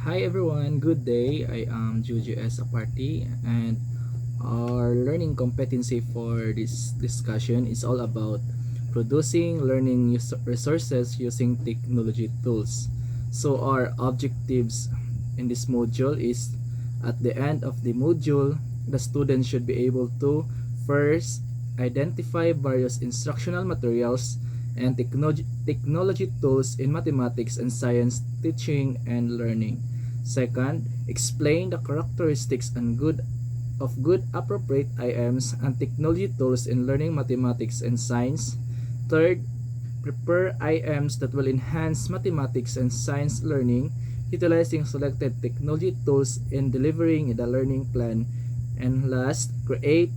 Hi everyone, good day. I am Juju S. Aparti, and our learning competency for this discussion is all about producing learning resources using technology tools. So our objectives in this module is at the end of the module, the student should be able to first identify various instructional materials and technology tools in mathematics and science teaching and learning. Second, explain the characteristics and good appropriate IMs and technology tools in learning mathematics and science. Third, prepare IMs that will enhance mathematics and science learning utilizing selected technology tools in delivering the learning plan. And last, create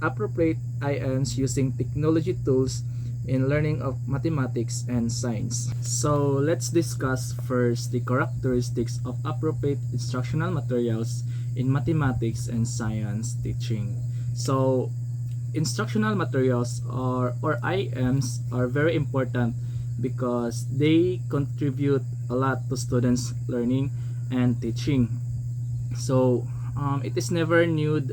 appropriate IMs using technology tools in learning of mathematics and science. So let's discuss first the characteristics of appropriate instructional materials in mathematics and science teaching. So instructional materials or IMs are very important because they contribute a lot to students learning and teaching. So it is never new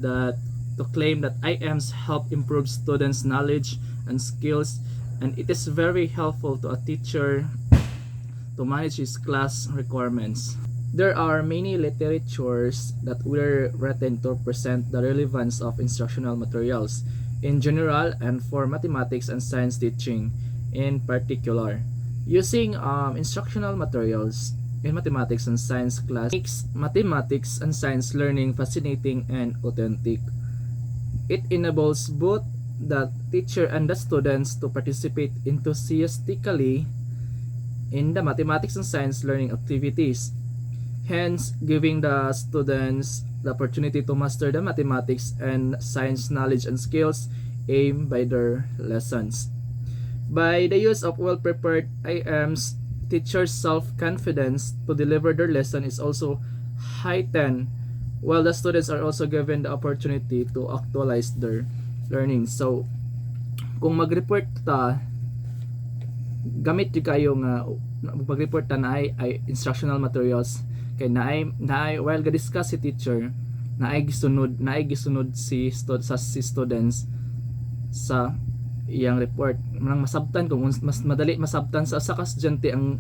that to claim that IMs help improve students' knowledge and skills, and it is very helpful to a teacher to manage his class requirements. There are many literatures that were written to present the relevance of instructional materials in general and for mathematics and science teaching in particular. Using instructional materials in mathematics and science class makes mathematics and science learning fascinating and authentic. It enables both the teacher and the students to participate enthusiastically in the mathematics and science learning activities, hence giving the students the opportunity to master the mathematics and science knowledge and skills aimed by their lessons. By the use of well-prepared IMs, teachers' self-confidence to deliver their lesson is also heightened, while the students are also given the opportunity to actualize their learning. So, kung mag-report ta, gamit yung kayo nga mag-report ta na ay instructional materials kay na ay while ga-discuss si teacher na ay gisunod si students sa iyang report nang masabtan kung mas madali masabtan sa kastudyante ang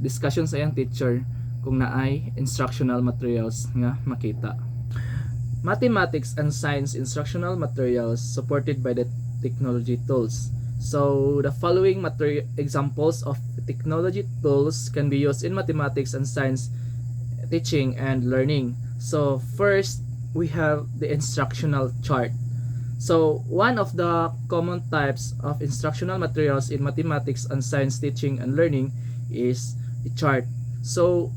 discussion sa iyang teacher kung naay instructional materials nga makita. Mathematics and science instructional materials supported by the technology tools. So the following examples of technology tools can be used in mathematics and science teaching and learning. So first, we have the instructional chart. So one of the common types of instructional materials in mathematics and science teaching and learning is a chart. So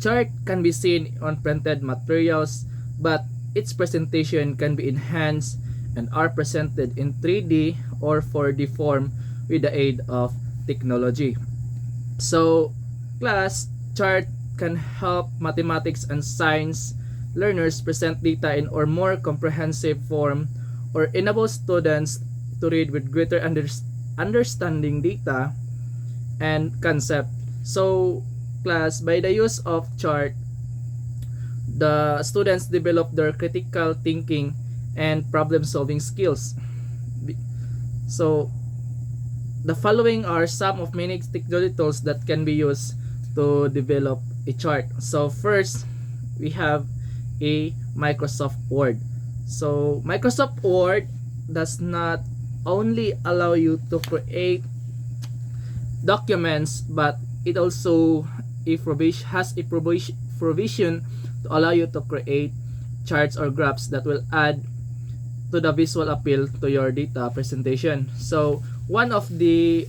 chart can be seen on printed materials, but its presentation can be enhanced and are presented in 3D or 4D form with the aid of technology. So class, chart can help mathematics and science learners present data in or more comprehensive form or enable students to read with greater understanding data and concept. So class, by the use of chart, the students develop their critical thinking and problem solving skills. So the following are some of many technology tools that can be used to develop a chart. So first, we have a Microsoft Word. So Microsoft Word does not only allow you to create documents, but it also has a provision to allow you to create charts or graphs that will add to the visual appeal to your data presentation. So one of the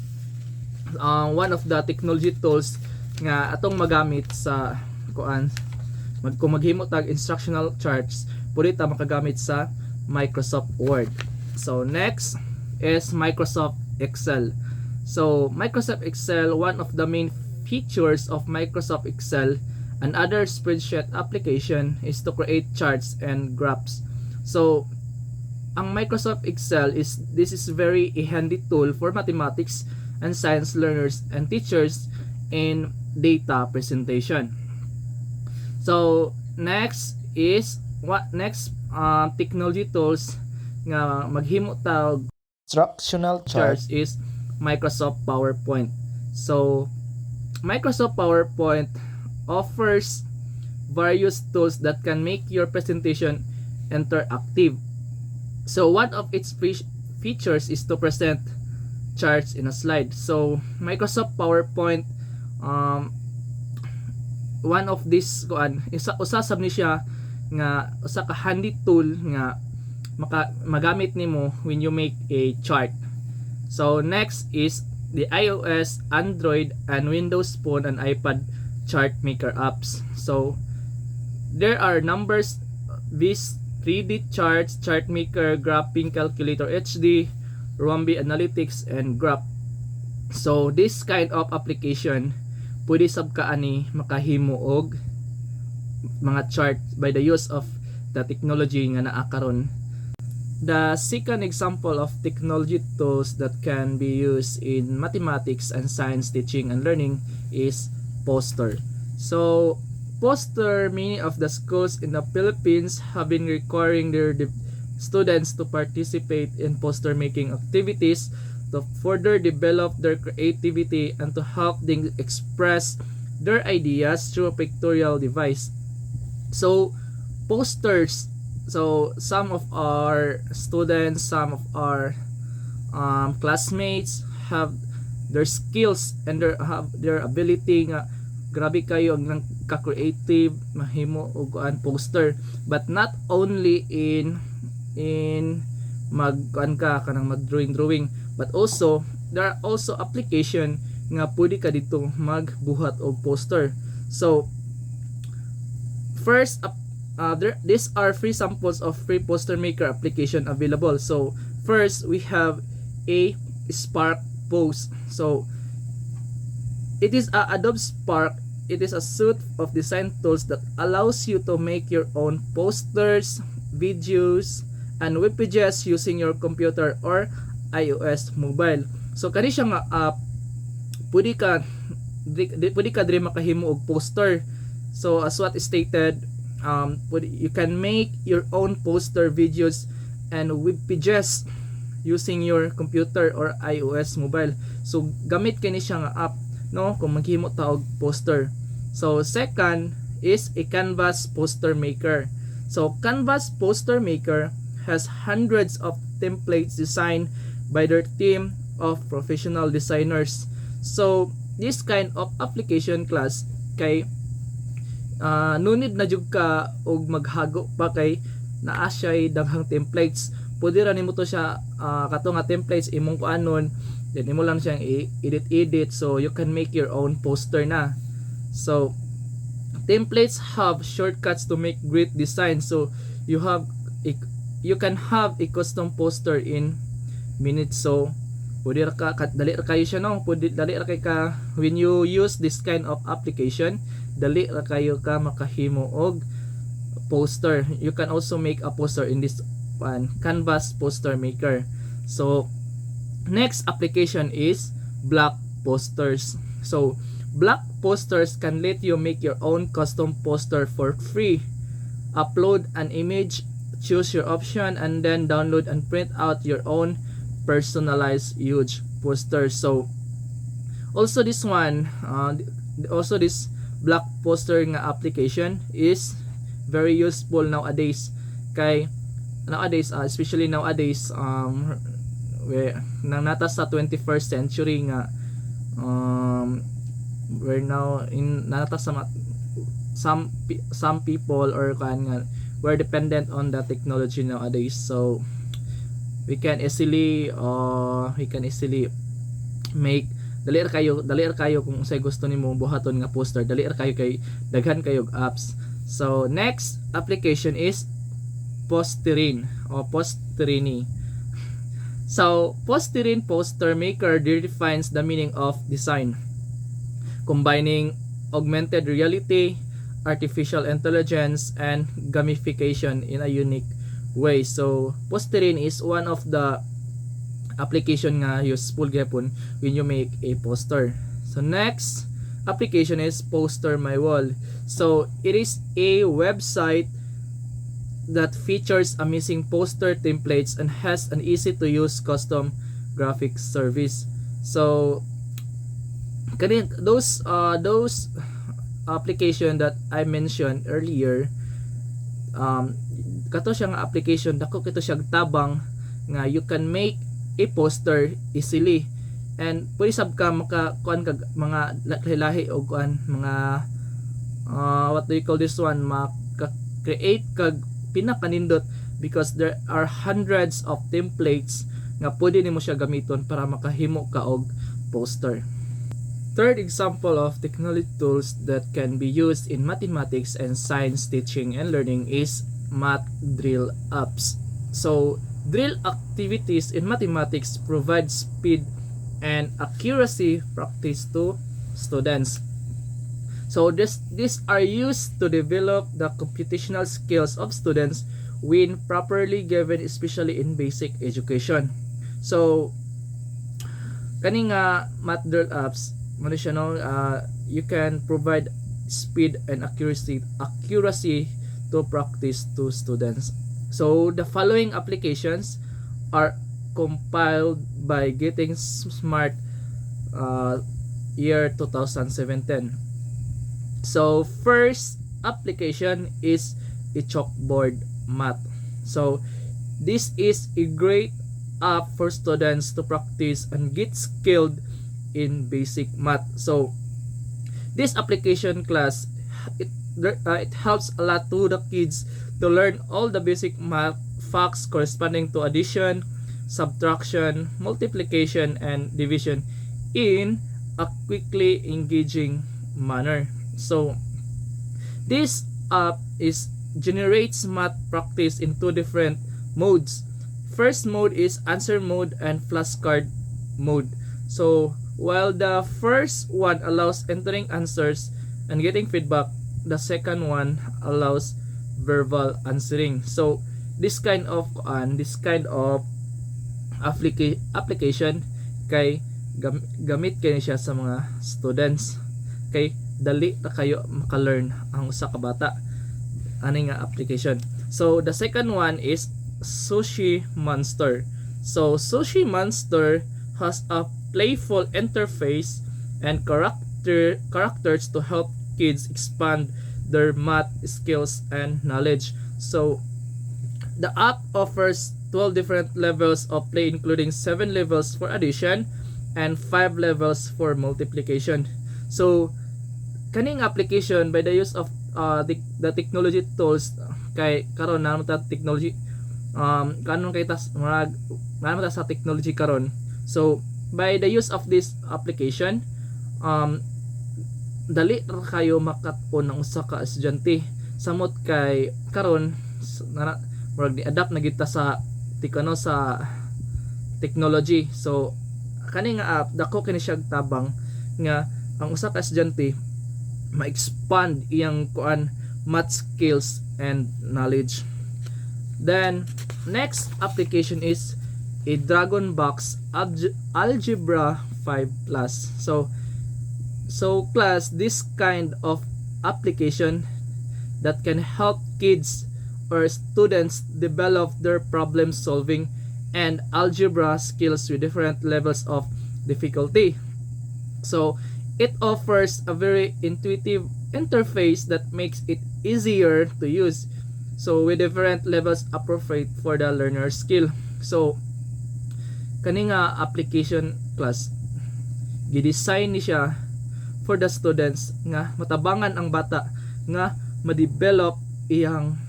technology tools nga atong magamit sa kung maghimo tag instructional charts, pwede ta makagamit sa Microsoft Word. So next is Microsoft Excel. So Microsoft Excel, one of the main features of Microsoft Excel and other spreadsheet application is to create charts and graphs. So ang Microsoft Excel is very a handy tool for mathematics and science learners and teachers in data presentation. So next is what next technology tools nga maghimo ta og Instructional chart. charts is Microsoft PowerPoint. So Microsoft PowerPoint offers various tools that can make your presentation interactive. So one of its features is to present charts in a slide. So Microsoft PowerPoint, um, one of this kuan usa sab ni siya nga usa ka handy tool nga magamit nimo when you make a chart. So next is the iOS, Android, and Windows Phone and iPad chart maker apps. So there are numbers, these 3D charts, chart maker, graphing calculator HD, Rombi Analytics, and Graph. So this kind of application pwede sab ka ani makahimo og mga chart by the use of the technology nga naa karon. The second example of technology tools that can be used in mathematics and science teaching and learning is poster. So poster, many of the schools in the Philippines have been requiring their students to participate in poster making activities to further develop their creativity and to help them express their ideas through a pictorial device. So posters, so some of our students, some of our classmates have their skills and their ability nga grabe kayo ang ka-creative mahimo og poster, but not only in mag-kuan ka kanang mag-drawing, but also there are also application nga pwede ka dito magbuhat og poster. So first, these are free samples of free poster maker application available. So first we have a Spark Post. So it is a Adobe Spark. It is a suite of design tools that allows you to make your own posters, videos, and web pages using your computer or iOS mobile. So kani siya nga app, pwede ka diri makahimo og poster. So as what is stated, you can make your own poster, videos, and web pages using your computer or iOS mobile. So gamit kini siya nga app, no, kung maghimo ta og poster. So second is a Canvas poster maker. So Canvas poster maker has hundreds of templates designed by their team of professional designers. So this kind of application class kay no need na jud ka og maghago pa kay naa siya daghang templates. Pwede ra nimo to siya kato nga templates imong kuanon, then imo lang siyang edit, so you can make your own poster na. So templates have shortcuts to make great design. So you can have a custom poster in minutes. So pwede ra ka dali ra kayo siya, no, pwede dali ra kay ka when you use this kind of application, dali ra kayo ka makahimo og poster. You can also make a poster in this one Canvas poster maker. So next application is Block Posters. So Block Posters can let you make your own custom poster for free. Upload an image, choose your option, and then download and print out your own personalized huge poster. So also this one, also this Block Poster nga application is very useful nowadays. Kay nowadays, especially nowadays, where nang nata sa 21st century nga, we're now in nata sa some people or kan nga we're dependent on the technology nowadays. So we can easily make dali ra kayo kung unsay gusto nimo buhaton nga poster, dali ra kayo kay daghan kayo apps. So next application is Posterin o Posterini. So Posterin poster maker redefines the meaning of design, combining augmented reality, artificial intelligence, and gamification in a unique way. So Posterin is one of the application nga useful gyapon when you make a poster. So next, application is Poster My Wall. So it is a website that features amazing poster templates and has an easy to use custom graphics service. So those application that I mentioned earlier, kato siya nga application dako kito siya tabang nga you can make a poster easily, and pwede sab ka makakuan kag mga lahi-lahi o kuan mga what do you call this one, maka-create kag pinakanindot because there are hundreds of templates nga pwede nimo siya gamiton para makahimo ka og poster. Third example of technology tools that can be used in mathematics and science teaching and learning is math drill apps. So drill activities in mathematics provide speed and accuracy practice to students. So these are used to develop the computational skills of students when properly given, especially in basic education. So kani nga math drill apps, ano siya, no? You can provide speed and accuracy to practice to students. So the following applications are compiled by Getting Smart year 2017. So first application is a chalkboard math. So this is a great app for students to practice and get skilled in basic math. So this application class, it helps a lot to the kids to learn all the basic math facts corresponding to addition, subtraction, multiplication, and division in a quickly engaging manner. So this app generates math practice in two different modes. First mode is answer mode and flashcard mode. So while the first one allows entering answers and getting feedback, the second one allows verbal answering. So this kind of application kay gamit kay siya sa mga students, kay dali ta kayo maka-learn ang usa ka bata ani nga application. So the second one is Sushi Monster. So Sushi Monster has a playful interface and characters to help kids expand their math skills and knowledge. So the app offers 12 different levels of play, including 7 levels for addition and 5 levels for multiplication. So kaning application, by the use of the technology tools, kay karon na ta technology kanon kay tas mga sa technology karon. So by the use of this application, dali ra kayo makat-on ang usa ka estudyante samot kay karon murag di-adapt na kita sa sa technology. So kani nga app dako kini siya tabang nga ang usa ka estudyante ma-expand iyang math skills and knowledge. Then next application is a Dragonbox Algebra 5 Plus. So class, this kind of application that can help kids or students develop their problem solving and algebra skills with different levels of difficulty. So it offers a very intuitive interface that makes it easier to use. So with different levels appropriate for the learner skill. So kani nga application class, gidesign ni siya for the students nga matabangan ang bata nga ma-develop iyang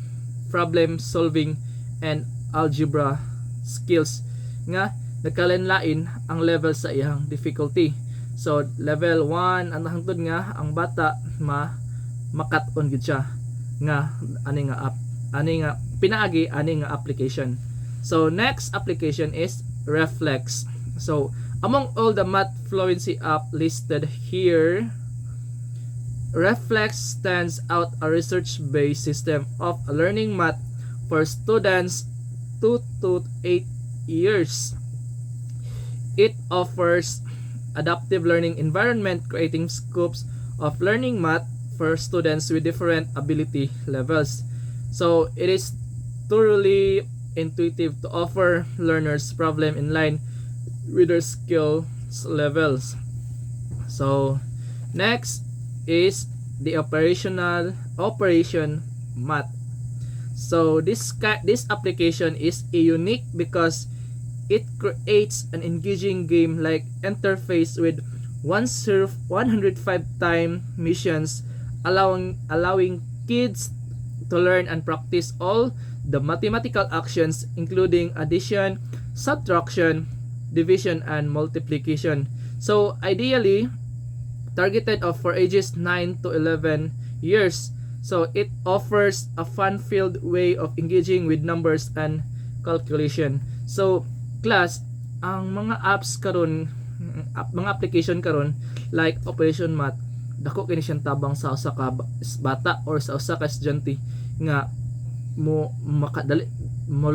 problem solving and algebra skills nga nagkalinlain ang level sa iyang difficulty. So level 1 ang hangtod nga ang bata makat-on gid siya nga ani nga pinaagi ani nga application. So next application is Reflex. So among all the math fluency app listed here, Reflex stands out a research-based system of learning math for students 2 to 8 years. It offers adaptive learning environment, creating scopes of learning math for students with different ability levels. So it is thoroughly intuitive to offer learners problem in line with their skills levels. So next is the operation math. So this application is unique because it creates an engaging game like interface with 105 time missions, allowing kids to learn and practice all the mathematical actions including addition, subtraction, division, and multiplication. So ideally targeted for ages 9 to 11 years. So it offers a fun-filled way of engaging with numbers and calculation. So class, ang mga apps karon, mga application karon like Operation Math, dako kini siyang tabang sa usa ka bata or sa usa ka estudyante nga mo makadali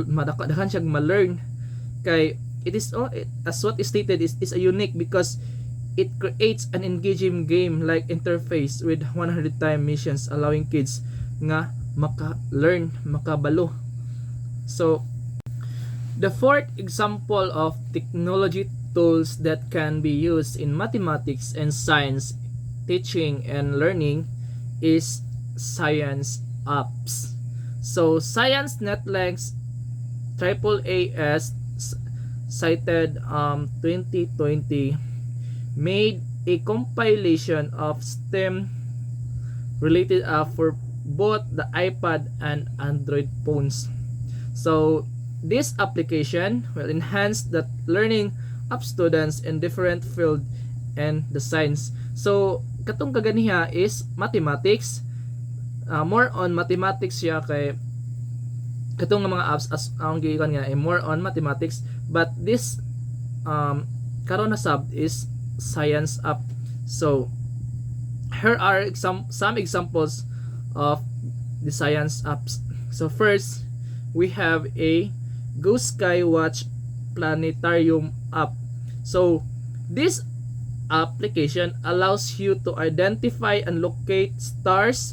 madakadahan siya ma-learn kay it is as what is stated is a unique because it creates an engaging game like interface with 100 time missions, allowing kids nga maka-learn, makabalo. So the fourth example of technology tools that can be used in mathematics and science teaching and learning is science apps. So Science Netlinks AAAS cited 2020 made a compilation of STEM related for both the iPad and Android phones. So this application will enhance the learning of students in different field and the science. So katong kaganiha is mathematics, more on mathematics siya kay katong mga apps as ang gikan nga more on mathematics, but this karon na sub is science app. So here are some examples of the science apps. So first we have a Go Sky Watch Planetarium app. So this application allows you to identify and locate stars,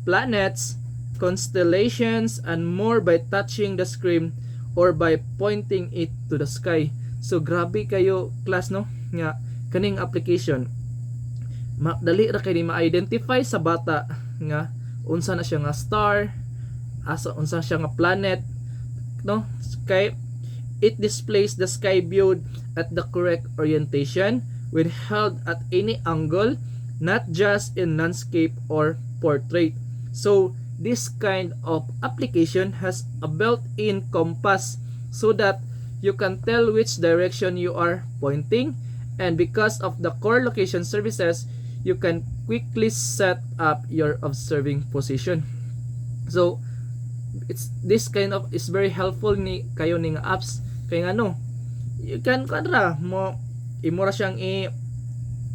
planets, constellations, and more by touching the screen or by pointing it to the sky. So grabe kayo class no nga kaning application. Dali ra kay ma-identify sa bata nga unsa na siya nga star, asa unsa siya nga planet, no? Kay it displays the sky viewed at the correct orientation when held at any angle, not just in landscape or portrait. So this kind of application has a built-in compass so that you can tell which direction you are pointing, and because of the core location services, you can quickly set up your observing position. So it's this kind of is very helpful ni kayo ning apps kay ano you can kadra mo imura siyang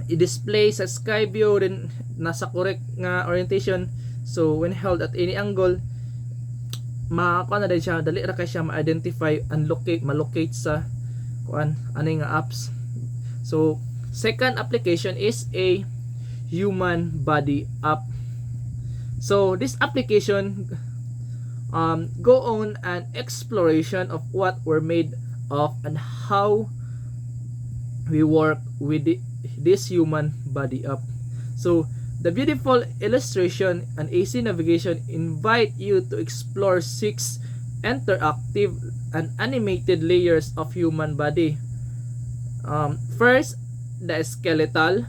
i-display sa sky view din nasa correct nga orientation, so when held at any angle makakuha na din siya, dali ra kay siya ma-identify and malocate sa kuan ani nga apps. So second application is a human body app. So this application go on an exploration of what we're made of and how we work with this human body up. So the beautiful illustration and AC navigation invite you to explore 6 interactive and animated layers of human body. First, the skeletal,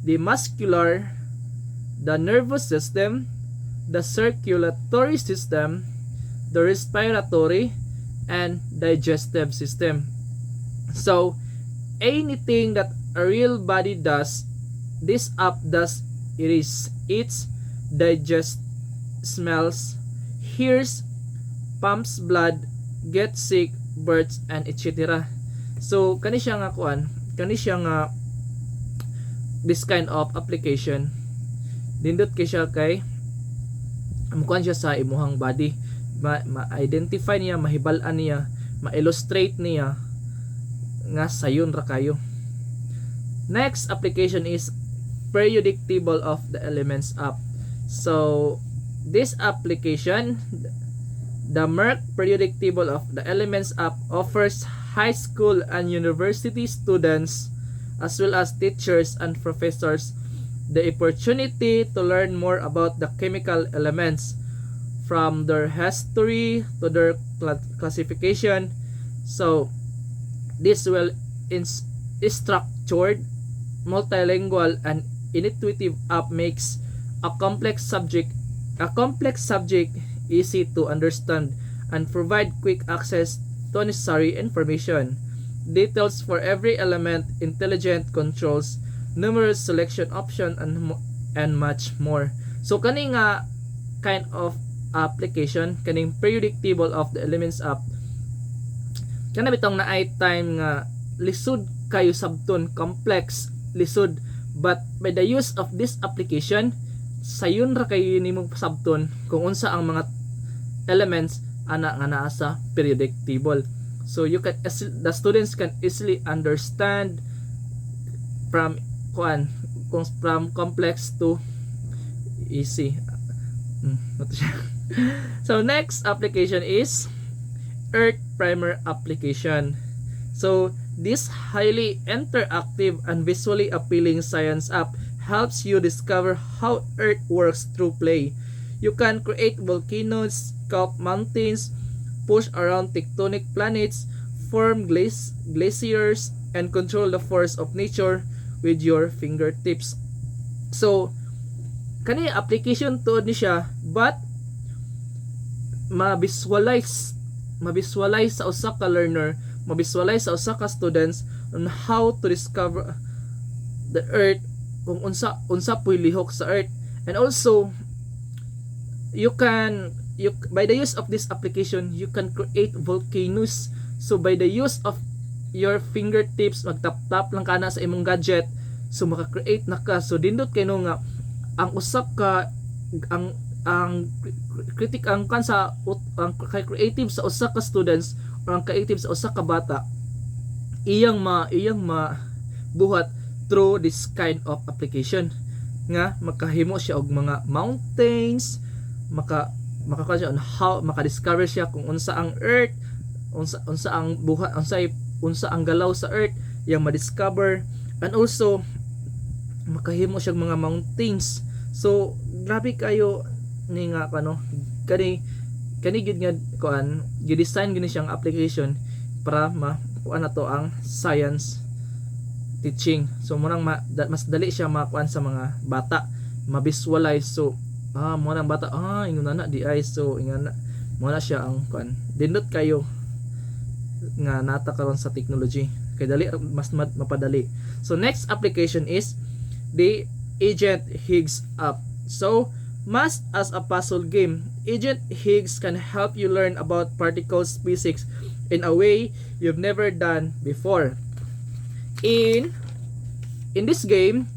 the muscular, the nervous system, the circulatory system, the respiratory, and digestive system. So anything that a real body does, this app does. It is eats, digests, smells, hears, pumps blood, gets sick, births, and etc. So kani siya nga kuan, kani siya nga this kind of application nindot kay siya kay amukuan siya sa imuhang body, ma-identify niya, mahibal-an niya, ma-illustrate niya nga sayon ra kayo. Next application is periodic table of the elements app. So this application, the Merck periodic table of the elements app, offers high school and university students as well as teachers and professors the opportunity to learn more about the chemical elements, from their history to their classification. So this well structured, multilingual, and intuitive app makes a complex subject easy to understand and provide quick access to necessary information. Details for every element, intelligent controls, numerous selection option, and much more. So kani nga kind of application, kaning periodic table of the elements app, kana bitong naay time nga lisod kayo sabton, complex, lisod, but by the use of this application, sayon ra kayo nimong sabton kung unsa ang mga elements ana nga naa sa periodic table. So the students can easily understand from complex to easy. So next application is Earth Primer application. So this highly interactive and visually appealing science app helps you discover how Earth works through play. You can create volcanoes, sculpt mountains, push around tectonic planets, form glaciers, and control the force of nature with your fingertips. So kani application tuod ni siya, but ma-visualize sa usa ka learner, ma-visualize sa usa ka students on how to discover the Earth, kung unsa puy lihok sa Earth. And also you by the use of this application, you can create volcanoes. So by the use of your fingertips, magtap-tap lang kana sa imong gadget, so maka-create na ka. So dindot kay no nga ang usak ka ang critic ang kansa ang creative sa usa ka students or ang creative sa usa ka bata, iyang buhat through this kind of application nga makahimo siya og mga mountains, makaka siya on how maka-discover siya kung unsa ang Earth, unsa ang buhat, unsa ang galaw sa Earth, yang ma-discover. And also makahimo siya mga mountains. So grabe kayo ni nga kani gid nga gi-design gini siyang application para makuha na to ang science teaching. So munang mas dali siya makuan sa mga bata, ma-visualize. So mo nang bata ingon na di ay, so ingon na mo na siya ang dindot kayo nga nata karon sa technology kay dali mas mapadali. So next application is the Agent Higgs app. So much as a puzzle game, Agent Higgs can help you learn about particles physics in a way you've never done before. In this game,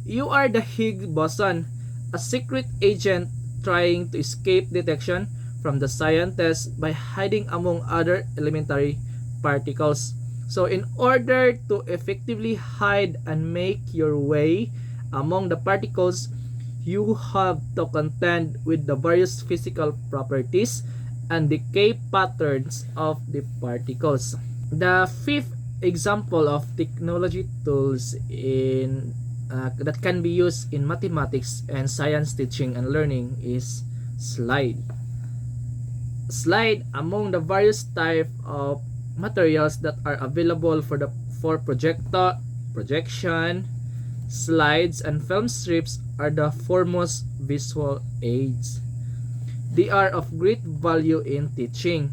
you are the Higgs boson, a secret agent trying to escape detection from the scientists by hiding among other elementary particles. So in order to effectively hide and make your way among the particles, you have to contend with the various physical properties and decay patterns of the particles. The fifth example of technology tools that can be used in mathematics and science teaching and learning is slide. Slide, among the various type of materials that are available for projection, slides and film strips are the foremost visual aids. They are of great value in teaching.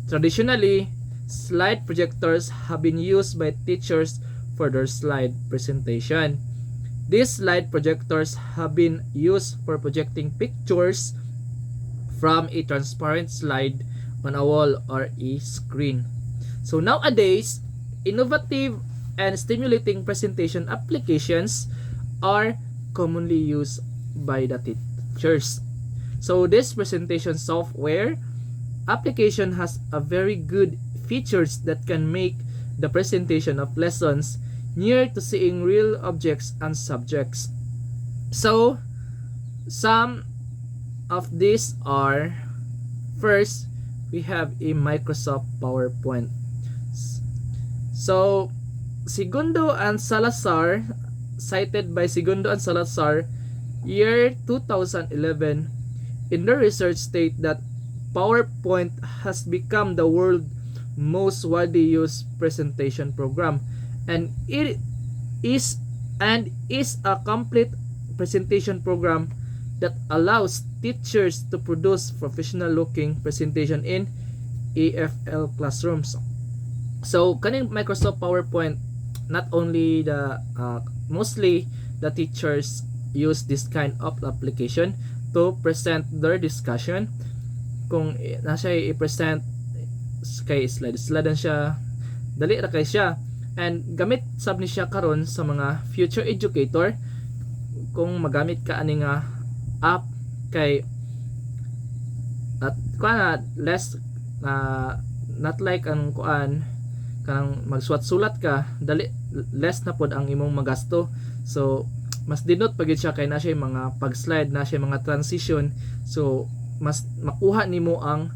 Traditionally, slide projectors have been used by teachers for their slide presentation. These slide projectors have been used for projecting pictures from a transparent slide on a wall or a screen. So nowadays, innovative and stimulating presentation applications are commonly used by the teachers. So this presentation software application has a very good features that can make the presentation of lessons near to seeing real objects and subjects. So some of these are, first, we have a Microsoft PowerPoint. So Segundo and Salazar, cited by Segundo and Salazar, year 2011, in their research state that PowerPoint has become the world's most widely used presentation program, and it is a complete presentation program that allows teachers to produce professional looking presentation in EFL classrooms. So kaning Microsoft PowerPoint, not only the mostly the teachers use this kind of application to present their discussion. Kung nasa i-present kay slide siya, dali ra kay siya, and gamit sab ni siya karon sa mga future educator kung magamit ka ani nga app, kay at kuan less not like ang kuan kanang magsulat-sulat ka, dali less na pod ang imong magasto. So mas dinot pagid siya kay na siya mga pag-slide, na siya mga transition. So mas makuha nimo ang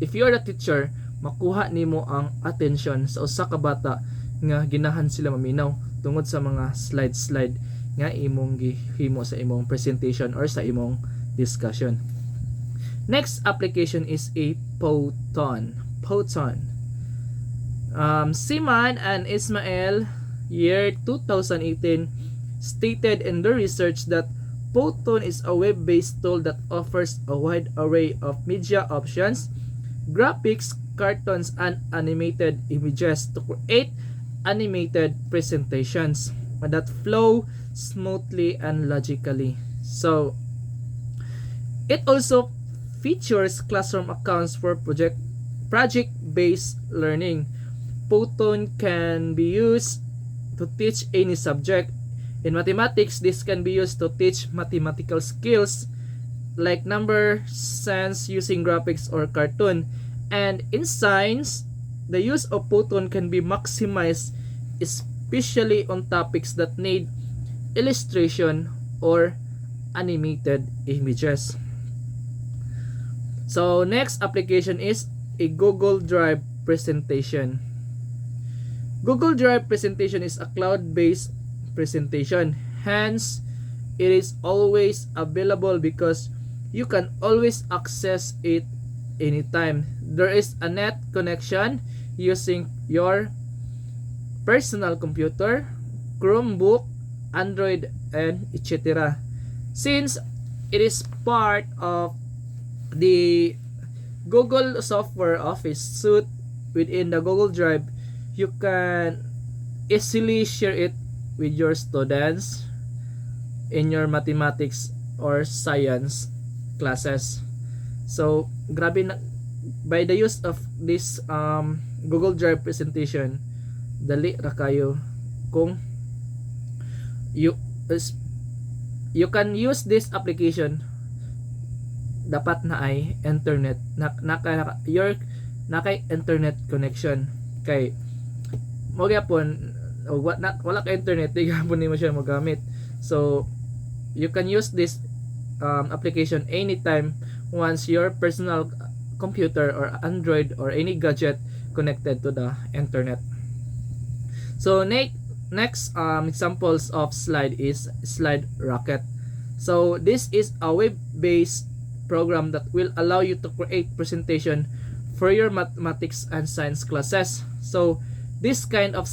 if you are a teacher, makuha nimo ang attention sa usa ka bata nga ginahan sila maminaw tungod sa mga slide nga imong gihimo sa imong presentation or sa imong discussion. Next application is a Photon. Siman and Ismail, year 2018, stated in their research that Photon is a web-based tool that offers a wide array of media options, graphics, cartoons, and animated images to create animated presentations that flow smoothly and logically. So it also features classroom accounts for project-based learning. Photon can be used to teach any subject. In mathematics, this can be used to teach mathematical skills like number sense using graphics or cartoon. And in science, the use of Photon can be maximized, especially on topics that need illustration or animated images. So next application is a Google Drive presentation. Google Drive presentation is a cloud-based presentation. Hence, it is always available because you can always access it anytime. There is a net connection using your personal computer, Chromebook, Android, and etc. Since it is part of the Google software Office suite within the Google Drive, you can easily share it with your students in your mathematics or science classes. So grabe na, by the use of this Google Drive presentation, dali ra kayo kung you can use this application. Dapat na ay internet nakay internet connection, kay mo gyapon wala ka internet, di gapon nimo siya magamit. So you can use this application anytime once your personal computer or Android or any gadget connected to the internet. So next examples of slide is Slide Rocket. So this is a web-based program that will allow you to create presentation for your mathematics and science classes. So this kind of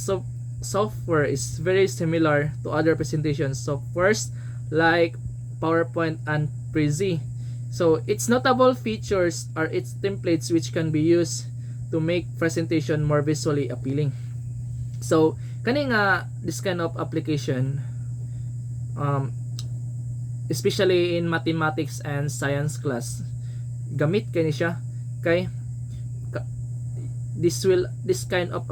software is very similar to other presentation softwares like PowerPoint and Prezi. So its notable features are its templates, which can be used to make presentation more visually appealing. So kani nga this kind of application, especially in mathematics and science class, gamit kani siya kay this kind of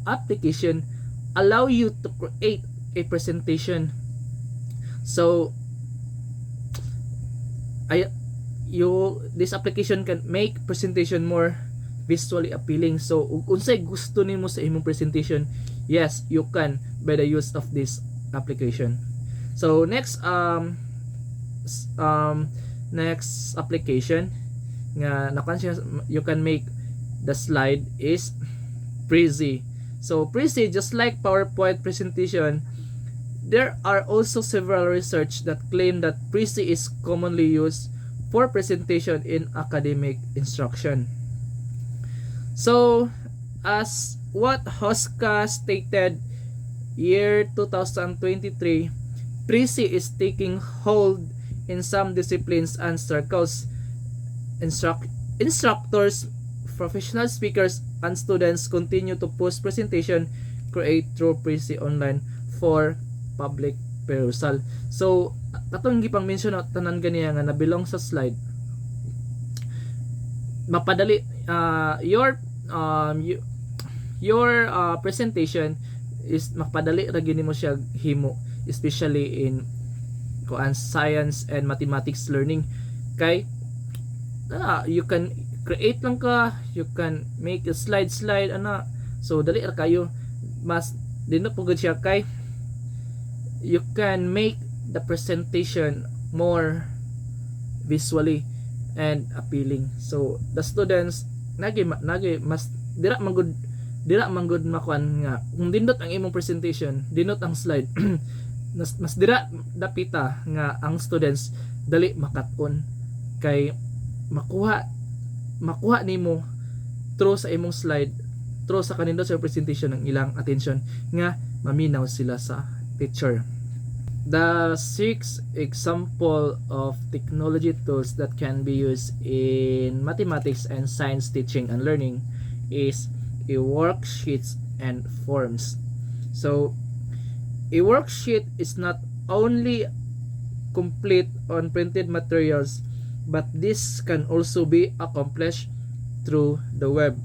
application allow you to create a presentation. So this application can make presentation more visually appealing. So unsay gusto nimo sa imong presentation, yes, you can by the use of this application. So next application nga you can make the slide is Prezi. So Prezi, just like PowerPoint presentation, there are also several research that claim that Prezi is commonly used for presentation in academic instruction. So as what Hoska stated year 2023, Prezi is taking hold in some disciplines and circles. Instructors, professional speakers, and students continue to post presentation create through Prezi online for public perusal. So katong gipang mention tanan ganiya nga nabilong sa slide, mapadali your presentation is mapadali ra gini mo siya himo, especially in science and mathematics learning. Kay you can create lang ka, you can make a slide ana, so dali ra kayo, mas dino pugod siya kay you can make the presentation more visually and appealing. So the students nagi mas dira manggod makuan nga kung dindot ang imong presentation, dindot ang slide mas dira dapita nga ang students dali makat-on kay makuha nimo through sa imong slide, through sa kanindot sa presentation ng ilang attention nga maminaw sila sa picture. The 6 example of technology tools that can be used in mathematics and science teaching and learning is a worksheets and forms. So a worksheet is not only complete on printed materials, but this can also be accomplished through the web.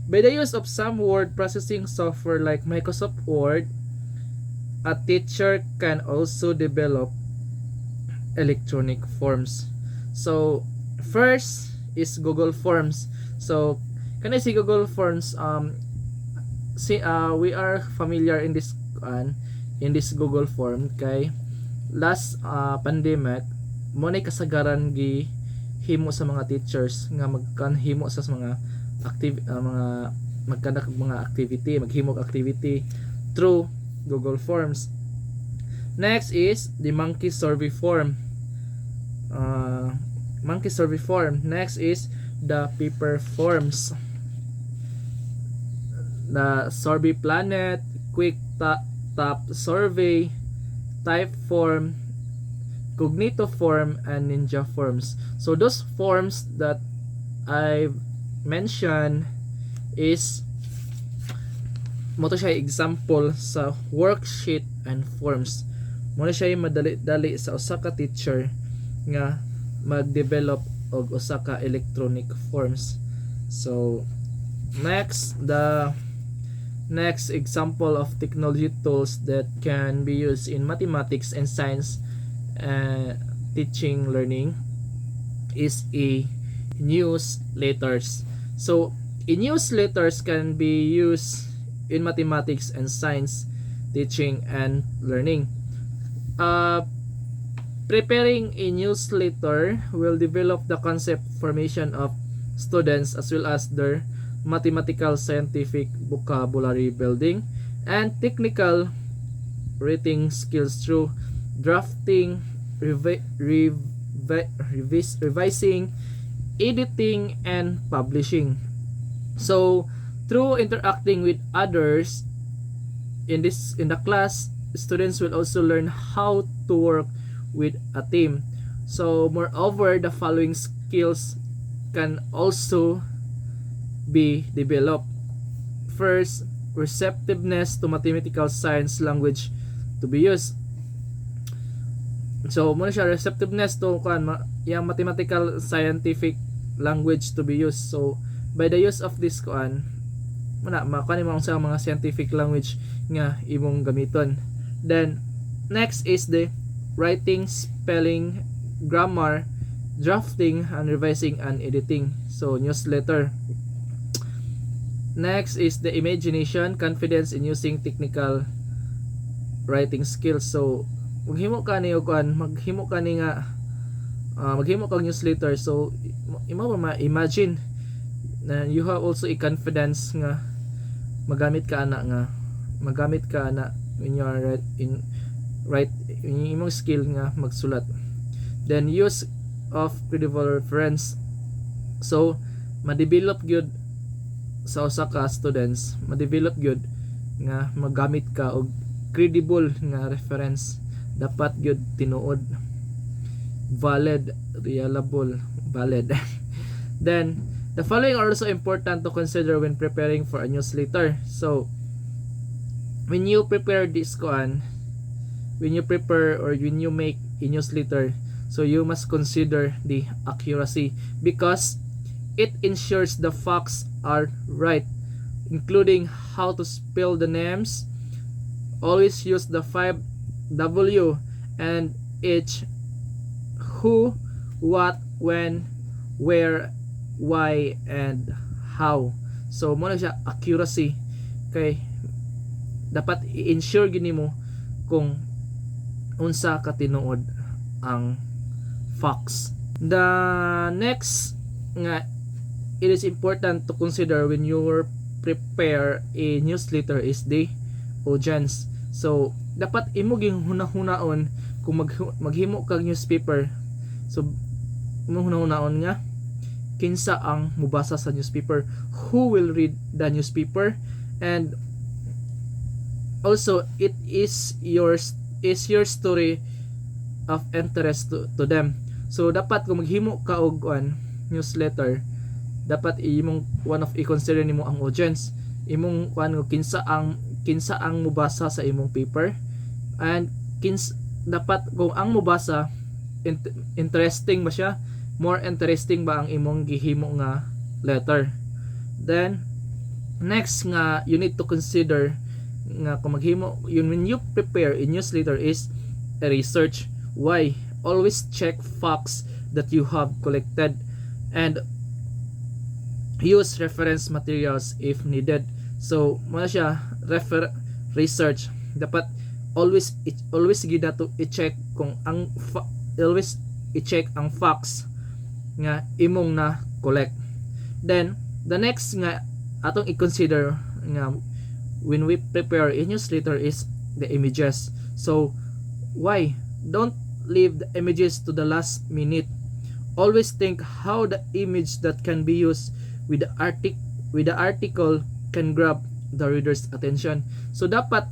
By the use of some word processing software like Microsoft Word, a teacher can also develop electronic forms. So first is Google Forms. So can I see Google Forms? We are familiar in this Google Form kay last pandemic mo na kasagaran gi himo sa mga teachers nga magkanhimo sa mga maghimog activity through Google Forms. Next is the monkey survey form. Next is the paper forms. The Survey Planet, Quick Tap Survey, Type Form, Cognito Form, and Ninja Forms. So those forms that I've mentioned is mo to siya example sa worksheet and forms. Mo na siya madali-dali sa usa ka teacher nga mag-develop og usa ka electronic forms. So the next example of technology tools that can be used in mathematics and science teaching learning is newsletters. So newsletters can be used in mathematics and science teaching and learning. Preparing a newsletter will develop the concept formation of students as well as their mathematical scientific vocabulary building and technical writing skills through drafting, revising, editing, and publishing. So through interacting with others in the class, students will also learn how to work with a team. So moreover, the following skills can also be developed. First, receptiveness to mathematical science language to be used. So muna siya, receptiveness to yung mathematical scientific language to be used. So by the use of this makuha mo sa mga scientific language nga imong gamiton. Then next is the writing, spelling, grammar, drafting, and revising and editing. So newsletter. Next is the imagination, confidence in using technical writing skills. So maghimo ka ni og kuan, maghimo ka ni nga maghimo kag newsletter. So imo ma imagine na you have also a confidence nga magamit ka ana when you are write imong skill nga magsulat. Then use of credible reference. So ma-develop gyud sa usa ka students, ma-develop gyud nga magamit ka og credible nga reference. Dapat gyud tinuod, valid, reliable, valid. Then the following are also important to consider when preparing for a newsletter. So when you prepare this koan, when you prepare or when you make a newsletter, so you must consider the accuracy because it ensures the facts are right, including how to spell the names. Always use the 5W and H: who, what, when, where, why, and how. So mo na siya accuracy, kay dapat i-ensure gini mo kung unsa ka tinuod ang facts. The next nga it is important to consider when you prepare a newsletter is the audience. So dapat imo ging hunahunahon kung maghimo kag newspaper. So imo hunahunahon nga kinsa ang mubasa sa newspaper, who will read the newspaper, and also it is your story of interest to them. So dapat kung maghimo ka og newsletter, dapat imong one of i-consider nimo ang audience, imong kinsa ang mubasa sa imong paper, and dapat kung ang mubasa interesting ba siya, more interesting ba ang imong gihimo nga letter. Then next nga you need to consider nga kung maghimo yun when you prepare a newsletter is a research. Why? Always check facts that you have collected and use reference materials if needed. So mo siya research. Dapat always gid to i-check kung ang always i-check ang facts nga imong na collect. Then the next nga atong i-consider nga when we prepare a newsletter is the images. So why? Don't leave the images to the last minute. Always think how the image that can be used with the article can grab the reader's attention. So dapat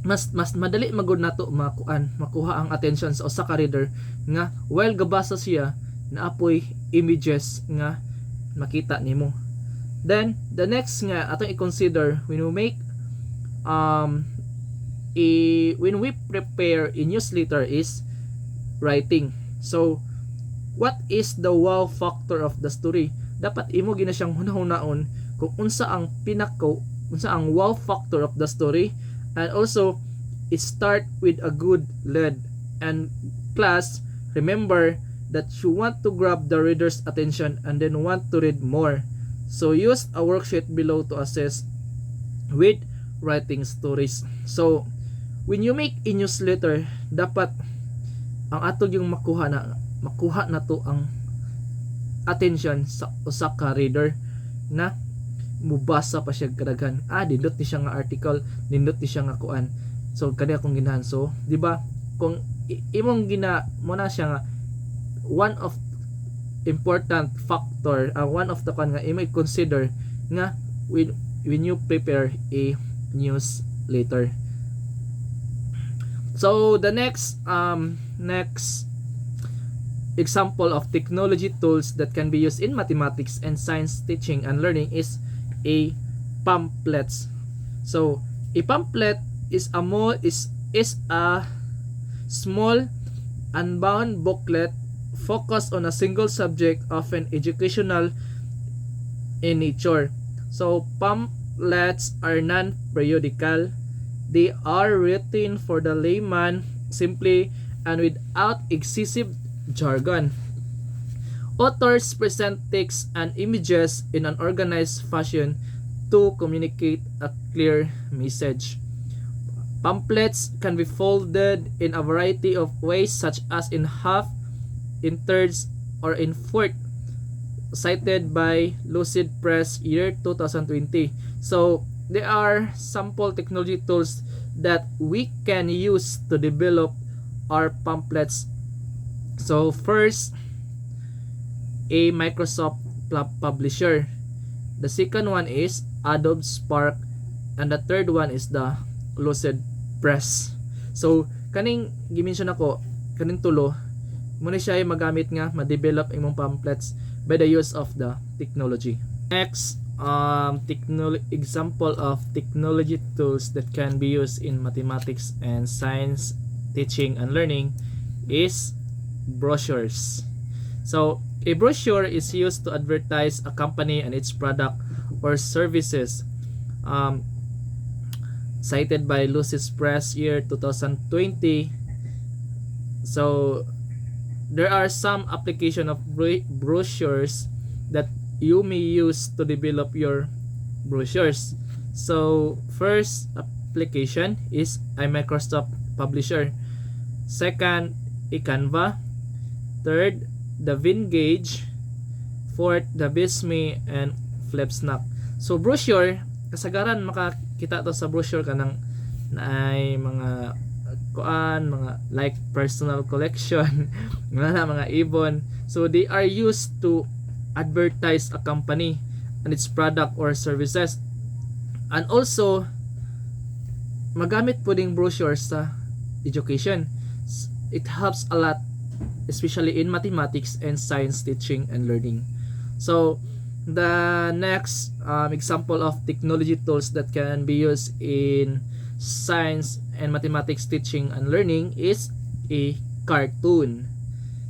mas madali magud nato makuha ang attention sa usa ka reader nga while gabasa siya naapoy images nga makita nimo. Then the next nga atong i-consider when we make when we prepare a newsletter is writing. So what is the wow factor of the story? Dapat imo gina siyang hunahunahon kung unsa ang wow factor of the story, and also it start with a good lead. And plus remember that you want to grab the reader's attention and then want to read more. So use a worksheet below to assess with writing stories. So when you make a newsletter, dapat ang atog yung makuha na to ang attention sa usa ka reader na mubasa pa siya kadaghan. Dindot ni siya nga article, dindot ni siya nga kuan. So kani akong ginahan. So di ba kung imong gina mo na siya nga one of important factor, one of the kan nga i-may consider nga when you prepare a newsletter. So the next example of technology tools that can be used in mathematics and science teaching and learning is a pamphlets. So a pamphlet is a small unbound booklet focused on a single subject, often educational in nature. So pamphlets are non-periodical. They are written for the layman simply and without excessive jargon. Authors present text and images in an organized fashion to communicate a clear message. Pamphlets can be folded in a variety of ways such as in half, in thirds, or in fourth, cited by Lucid Press year 2020. So there are sample technology tools that we can use to develop our pamphlets. So first, a Microsoft Publisher. The second one is Adobe Spark, and the third one is the Lucid Press. So kaning gimension ako, kaning tulo muna siya ay magamit nga ma-develop imong pamphlets by the use of the technology. Next, example of technology tools that can be used in mathematics and science teaching and learning is brochures. So a brochure is used to advertise a company and its product or services. Cited by Lucid Press year 2020. So there are some application of brochures that you may use to develop your brochures. So first application is a Microsoft Publisher. Second, a Canva. Third, the Vingage. Fourth, the Bisme and Flipsnap. So brochure, kasagaran makakita to sa brochure kanang naay mga kuan, mga like personal collection, mga ibon. So they are used to advertise a company and its product or services. And also magamit po ding brochures sa education. It helps a lot, especially in mathematics and science teaching and learning. So the next example of technology tools that can be used in science and mathematics teaching and learning is a cartoon.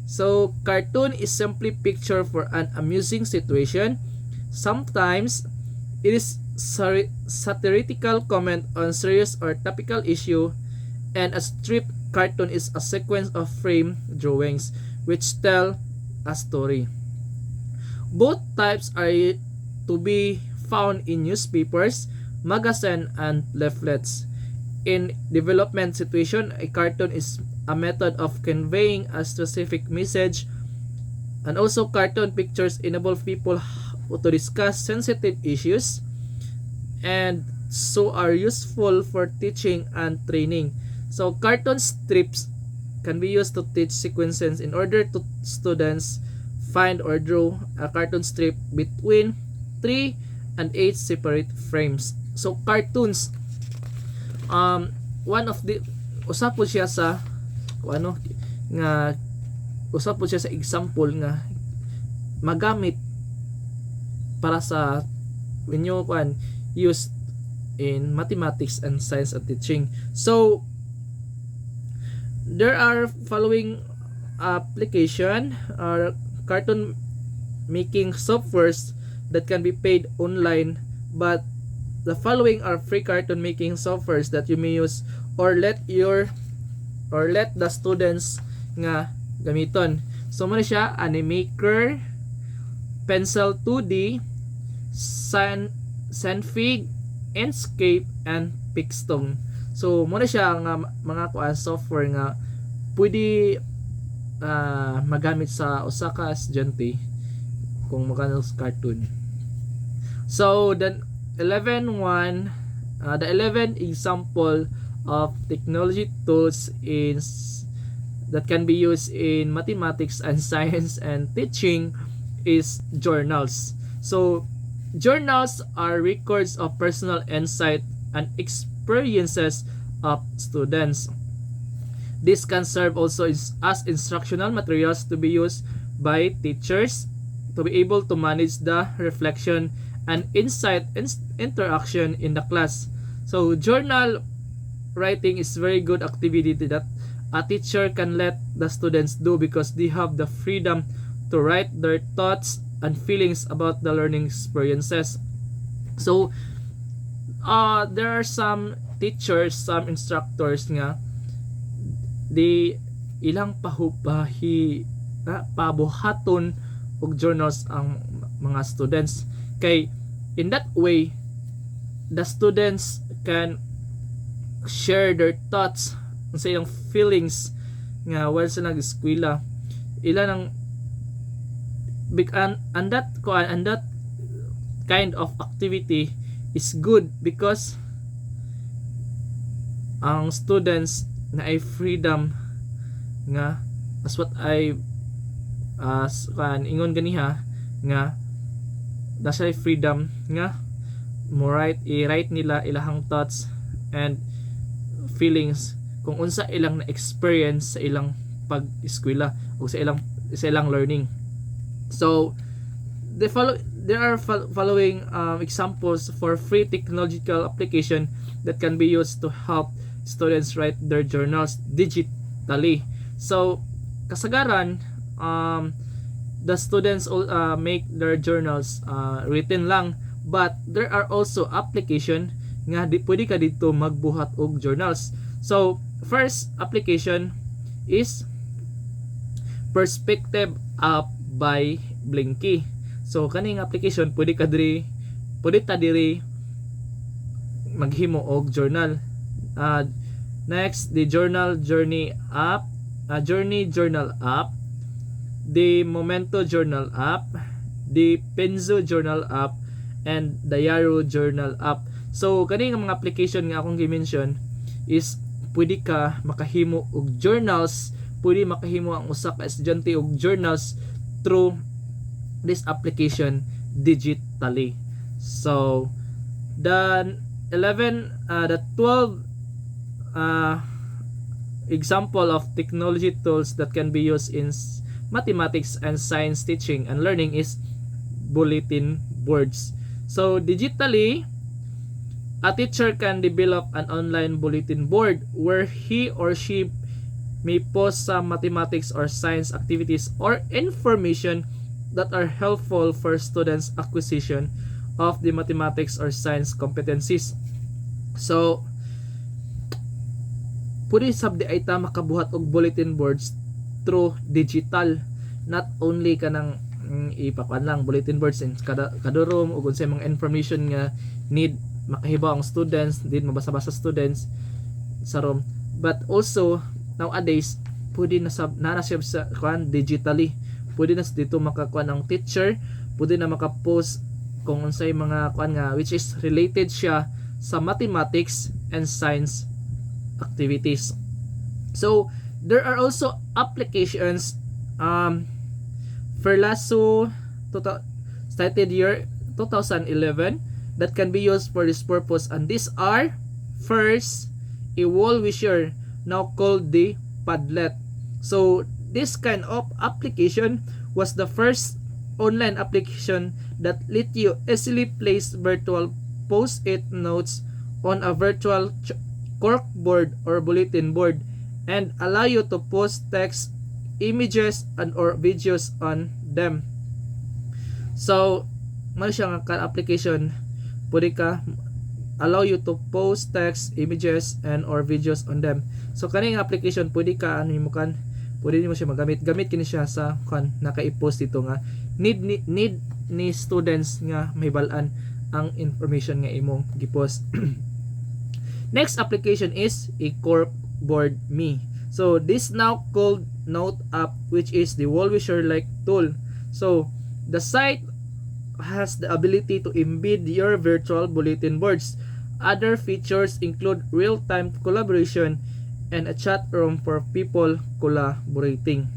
So cartoon is simply picture for an amusing situation. Sometimes it is satirical comment on serious or topical issue, and a strip cartoon is a sequence of frame drawings which tell a story. Both types are to be found in newspapers, magazine, and leaflets. In development situation, a cartoon is a method of conveying a specific message, and also cartoon pictures enable people to discuss sensitive issues and so are useful for teaching and training. So cartoon strips can be used to teach sequences in order to students find or draw a cartoon strip between 3 and 8 separate frames. So cartoons, one of the usap po siya sa ano nga usap po siya sa example nga magamit para sa when you can use in mathematics and science and teaching. So there are following application or cartoon making softwares that can be paid online, but the following are free cartoon making softwares that you may use or let the students nga gamiton. So mo siya Animaker, Pencil 2D, Sandfig, Enscape, and Pixton. So mo siya nga mga software nga pwede magamit sa usa ka estudyante kung magano cartoon. So the 11 example of technology tools that can be used in mathematics and science and teaching is journals. So journals are records of personal insight and experiences of students. This can serve also as instructional materials to be used by teachers to be able to manage the reflection and insight interaction in the class. So journal writing is very good activity that a teacher can let the students do because they have the freedom to write their thoughts and feelings about the learning experiences. So there are some teachers, some instructors nga di ilang pabuhaton og journals ang mga students kay in that way the students can share their thoughts sa ilang feelings nga while sa nag-eskwela. Ila nang and that kind of activity is good because ang students na ay freedom nga as what I ingon ganiha nga nasa freedom nga i-write nila ilahang thoughts and feelings kung unsa ilang na-experience sa ilang pag-eskwela o sa ilang learning. So there are following examples for free technological application that can be used to help students write their journals digitally. So kasagaran the students make their journals written lang, but there are also application nga pwede ka dito magbuhat og journals. So first application is Perspective app by Blinky. So kaning application pwede ta diri maghimo og journal. Next, the Journey Journal app, the Momento Journal app, the Penzo Journal app, and the Yaro Journal app. So kaning mga application nga akong gi-mention is pwede ka makahimo og journals, pwede makahimo ang usa ka estudyante og journals through this application digitally. So the 12 example of technology tools that can be used in mathematics and science teaching and learning is bulletin boards. So digitally, a teacher can develop an online bulletin board where he or she may post some mathematics or science activities or information that are helpful for students' acquisition of the mathematics or science competencies. So pwede sabdi ay ta makabuhat og bulletin boards through digital, not only kanang ipakuan lang bulletin boards in kada room ug unsay mga information nga need makahibaw ang students, need mabasa-basa students sa room, but also nowadays pwede na siya sa kuan digitally. Pwede na dito makakuan ang teacher, pwede na makapost kung unsay mga kuan nga which is related siya sa mathematics and science activities. So there are also applications Verlasso started year 2011 that can be used for this purpose, and these are first a wall wisher now called the Padlet. So this kind of application was the first online application that let you easily place virtual post-it notes on a virtual corkboard or bulletin board and allow you to post text, images, and or videos on them. So man siya nga application pwede ka allow you to post text, images, and or videos on them. So kaning application pwede ka pwede mo siya gamit kini siya sa naka-i-post dito nga need ni students nga mahibalan ang information nga imong gi-post. Next application is a Corkboard Me. So this now called Note app, which is the wall wisher like tool. So the site has the ability to embed your virtual bulletin boards. Other features include real-time collaboration and a chat room for people collaborating.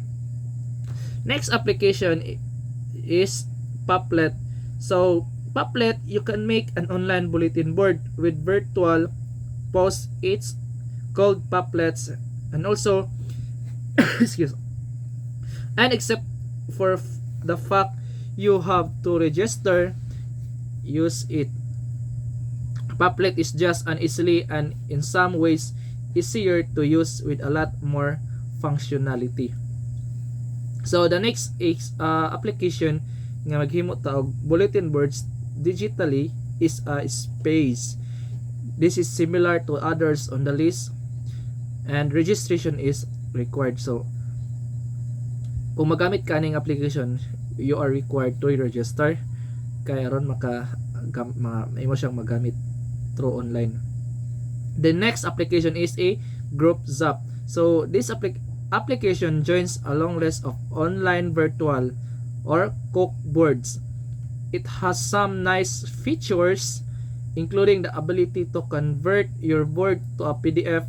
Next application is Padlet. So Padlet, you can make an online bulletin board with virtual post-its called Padlets, and also excuse, and except for the fact you have to register, use it. Padlet is just and easily and in some ways easier to use with a lot more functionality. So the next application nga maghimo ta og bulletin boards digitally is Space. This is similar to others on the list and registration is required. So kung magamit ka ning application, you are required to register kay aron imo siyang magamit through online. The next application is a group Zap. So this application joins a long list of online virtual or cook boards. It has some nice features, including the ability to convert your board to a PDF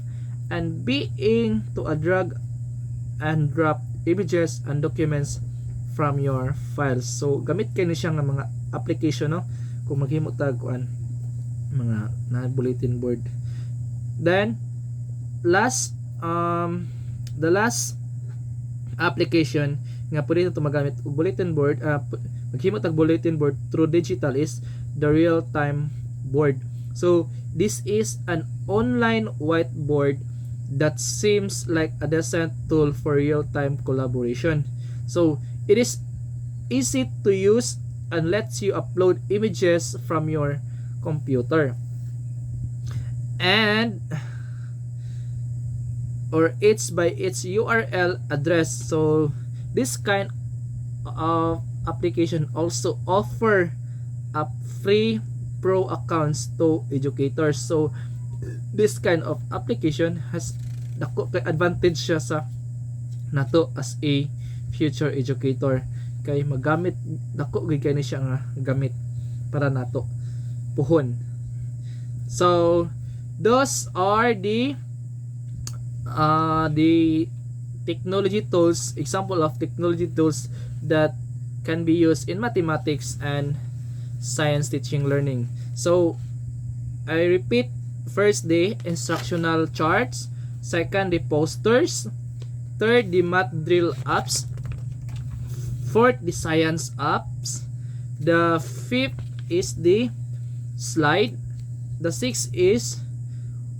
and being to a drag and drop images and documents from your files. So gamit kayo siya nga mga application, no, kung maghimo tag kuan mga na bulletin board. Then the last application nga pwede to magamit og bulletin board, maghimo tag bulletin board through digital is the real-time board. So this is an online whiteboard that seems like a decent tool for real-time collaboration. So it is easy to use and lets you upload images from your computer. And or it's by its URL address. So this kind of application also offer a free pro accounts to educators. So this kind of application has dako kay advantage siya sa nato as a future educator, kay magamit dako gid kay ni siya nga gamit para nato puhon. So those are the technology tools, example of technology tools that can be used in mathematics and science teaching learning. So I repeat: first, the instructional charts; second, the posters; third, the math drill apps; fourth, the science apps; the fifth is the slide; the sixth is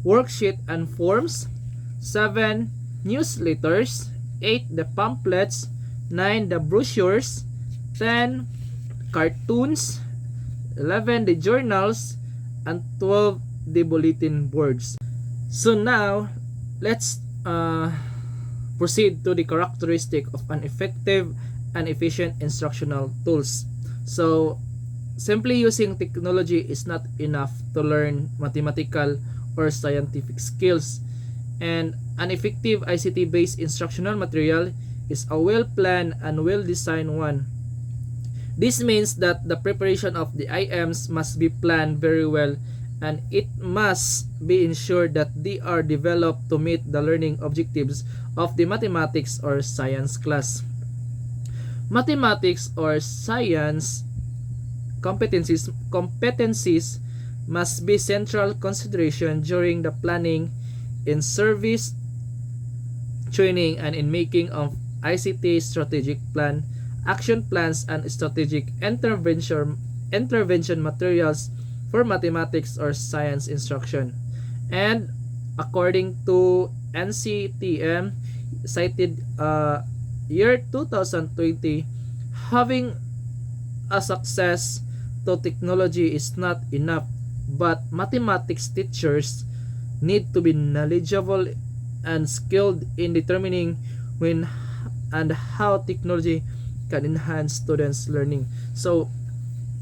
worksheet and forms; 7, newsletters; 8, the pamphlets; 9, the brochures; 10, cartoons; 11, the journals; and 12, the bulletin boards. So now let's proceed to the characteristic of an effective and efficient instructional tools. So simply using technology is not enough to learn mathematical or scientific skills, and an effective ICT based instructional material is a well planned and well designed one. This means that the preparation of the IMs must be planned very well, and it must be ensured that they are developed to meet the learning objectives of the mathematics or science class. Mathematics or science competencies must be central consideration during the planning, in service training, and in making of ICT strategic plan, action plans, and strategic intervention materials for mathematics or science instruction. And according to NCTM cited year 2020, having a success to technology is not enough, but mathematics teachers need to be knowledgeable and skilled in determining when and how technology can enhance students learning. So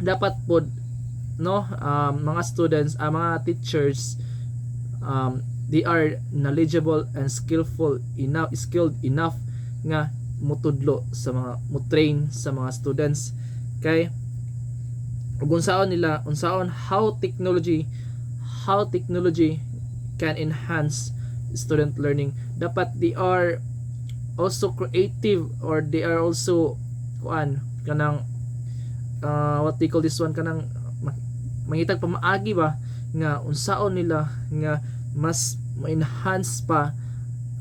dapat po, no, mga students, mga teachers, they are knowledgeable and skilled enough nga mutudlo sa mga mutrain sa mga students, kay ug unsaon how technology can enhance student learning. Dapat they are also creative, or they are also kanang what they call this one, kanang mangitag pamaagi ba nga unsaon nila nga mas ma-enhance pa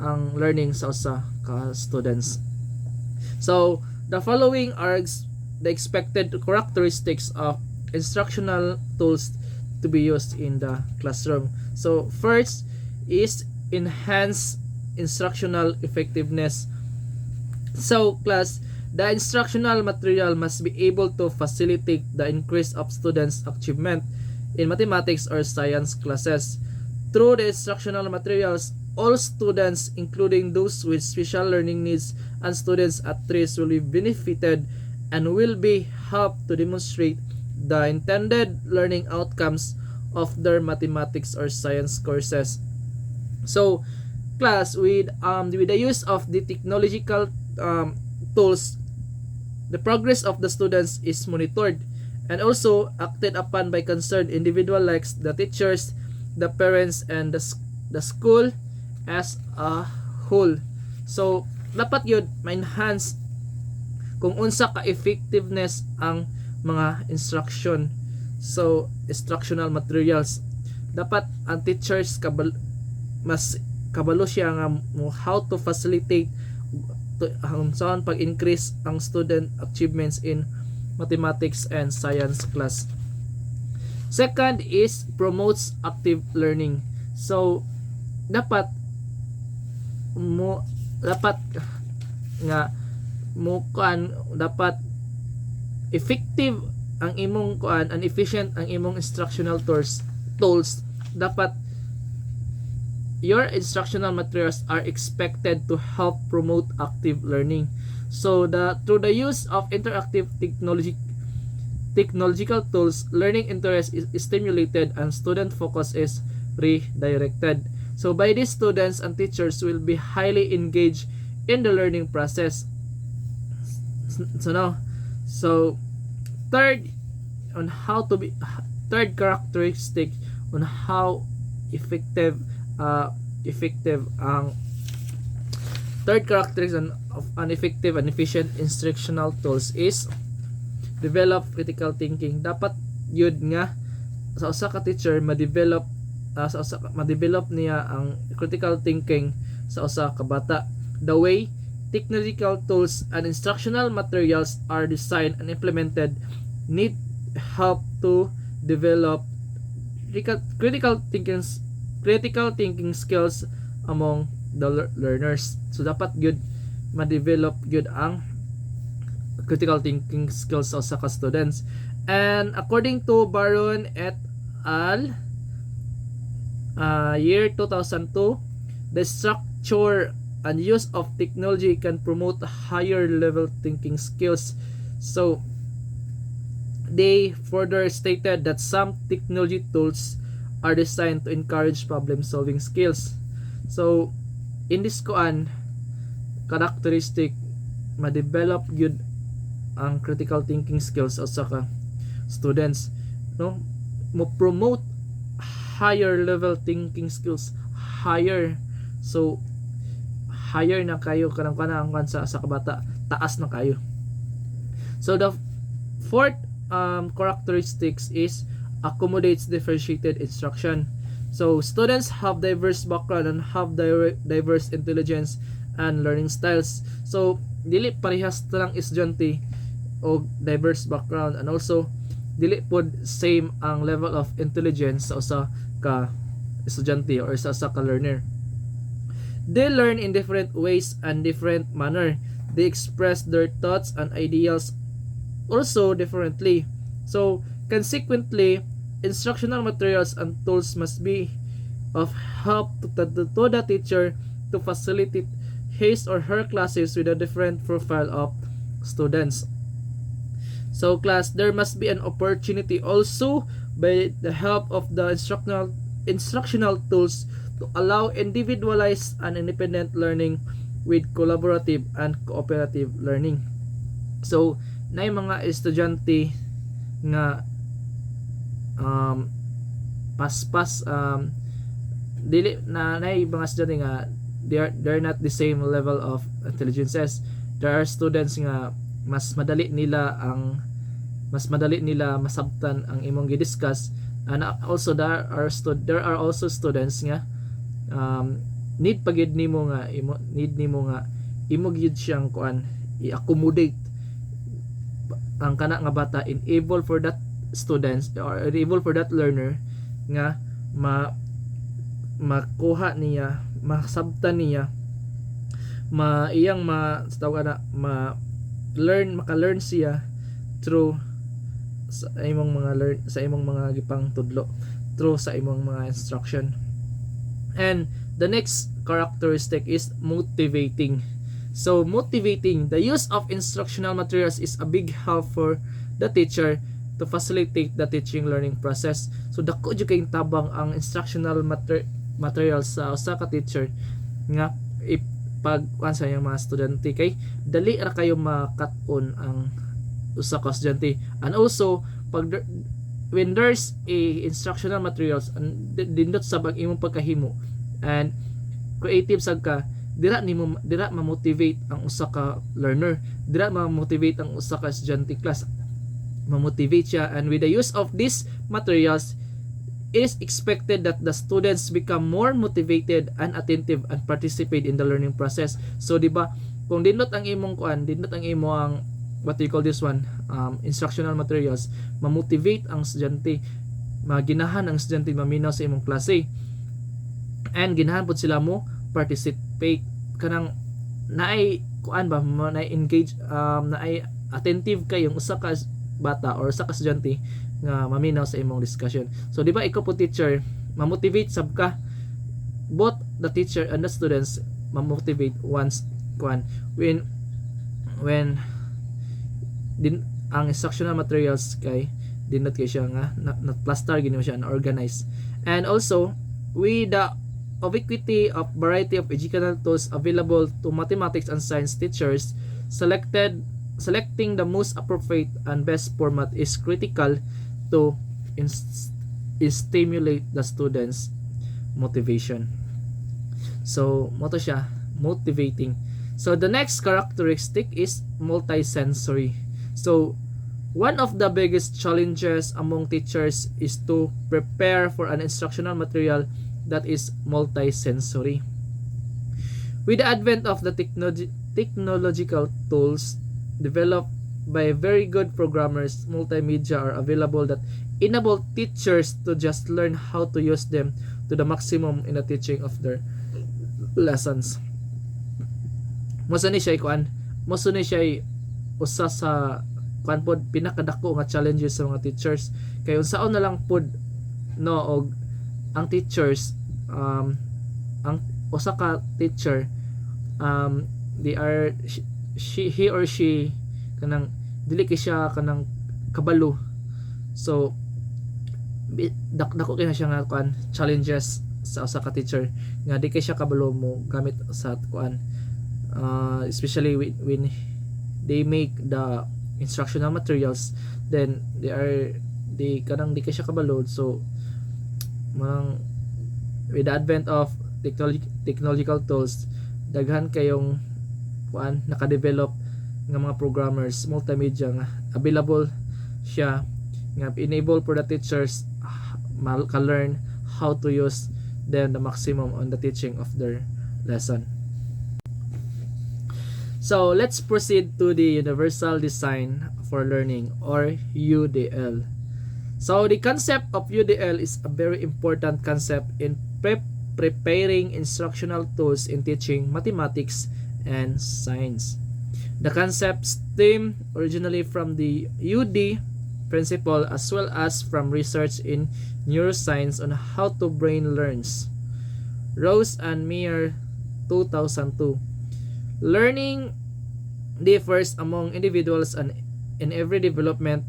ang learning sa usa ka students. So the following are the expected characteristics of instructional tools to be used in the classroom. So first is enhance instructional effectiveness. So class, the instructional material must be able to facilitate the increase of students' achievement in mathematics or science classes. Through the instructional materials, all students, including those with special learning needs and students at risk, will be benefited and will be helped to demonstrate the intended learning outcomes of their mathematics or science courses. So class, with the use of the technological tools, the progress of the students is monitored and also acted upon by concerned individual like the teachers, the parents, and the school as a whole. So dapat yun ma-enhance kung unsa ka effectiveness ang mga instruction. So instructional materials, dapat ang teachers mas kabalo siya nga how to facilitate saan pag-increase ang student achievements in mathematics and science class. Second is promotes active learning. So dapat dapat effective ang imong kuan and efficient ang imong instructional tools. Dapat your instructional materials are expected to help promote active learning. So through the use of interactive technological tools, learning interest is stimulated and student focus is redirected. So by this, students and teachers will be highly engaged in the learning process. So third characteristic on how effective ang third characteristic of an effective and efficient instructional tools is develop critical thinking. Dapat yun nga sa usa ka teacher ma-develop niya ang critical thinking sa usa ka bata. The way technological tools and instructional materials are designed and implemented need help to develop critical thinking skills among the learners. So dapat gyud ma-develop gyud ang critical thinking skills sa usa ka students. And according to Baron et al. Year 2002, the structure and use of technology can promote higher level thinking skills. So they further stated that some technology tools are designed to encourage problem solving skills. So in this characteristic, ma-develop gyud ang critical thinking skills sa ka students, no, mo promote higher level thinking skills, higher. So higher na kayo kanang sa kabata, taas na kayo. So the fourth characteristics is accommodates differentiated instruction. So students have diverse background and have diverse intelligence and learning styles. So dili parehas lang estudyante o diverse background, and also dili pod same ang level of intelligence sa usa ka estudyante or sa usa ka learner. They learn in different ways and different manner. They express their thoughts and ideals also differently. So consequently, instructional materials and tools must be of help to the teacher to facilitate his or her classes with a different profile of students. So class, there must be an opportunity also by the help of the instructional tools to allow individualized and independent learning with collaborative and cooperative learning. So nay mga estudyante nga dili na nay mga estudyante nga they're not the same level of intelligences. There are students nga mas madali nila masabtan ang imong gi-discuss, and also there are also students nga need pagid nimo nga imo gyud siyang i-accommodate ang kana nga bata, enable for that students or enable for that learner nga makuha niya, masabtan niya, maka-learn siya through sa imong mga gipang tudlo, through sa imong mga instruction. And the next characteristic is motivating. So motivating, the use of instructional materials is a big help for the teacher to facilitate the teaching learning process. So dako jud kay tabang ang instructional materials sa usa ka teacher nga pag sa yung mga estudyante kay dali ra kayo makat-on ang usa ka estudyante. And also when there's a instructional materials and dindot sa imong pagkahimo and creative sad ka, dira ma-motivate ang usa ka learner, dira ma-motivate ang usa ka estudyante class, ma-motivate siya. And with the use of these materials, it is expected that the students become more motivated and attentive and participate in the learning process. So di ba, kung dindot ang imong what do you call this one, instructional materials, ma-motivate ang estudyante, maginahan ang estudyante maminaw sa imong klase, and ginahan pud sila mo participate kanang naay engage, naay attentive kay yung usa ka bata or usa ka estudyante nga maminaw sa imong discussion. So di ba ikaw po teacher, ma-motivate sab ka, both the teacher and the students ma-motivate once when din ang instructional materials kay dinot kay siya nga na plaster gini siya na organize. And also with the ubiquity of variety of educational tools available to mathematics and science teachers, selecting the most appropriate and best format is critical to stimulate the students' motivation. So, mo to siya, motivating. So, the next characteristic is multisensory. So, one of the biggest challenges among teachers is to prepare for an instructional material that is multisensory. With the advent of the technological tools developed by very good programmers, multimedia are available that enable teachers to just learn how to use them to the maximum in the teaching of their lessons. Mosa ni siya usa sa pod pinakadako nga challenges sa mga teachers, kay unsaon na lang pod no og ang teachers ang usa ka teacher he or she kanang dili kay siya kanang kabalo. So dako kay na siya nga challenges sa usa ka teacher nga di kay siya kabalo mo gamit sa especially when they make the instructional materials, then di kay siya kabalo. So with the advent of technological tools, daghan kayong naka-develop nga mga programmers, multimedia nga available siya nga enable for the teachers ka-learn how to use them the maximum on the teaching of their lesson. So let's proceed to the Universal Design for Learning, or UDL. So the concept of UDL is a very important concept in preparing instructional tools in teaching mathematics and science. The concept stemmed originally from the UD principle as well as from research in neuroscience on how the brain learns. Rose and Meyer, 2002. Learning differs among individuals and in every development.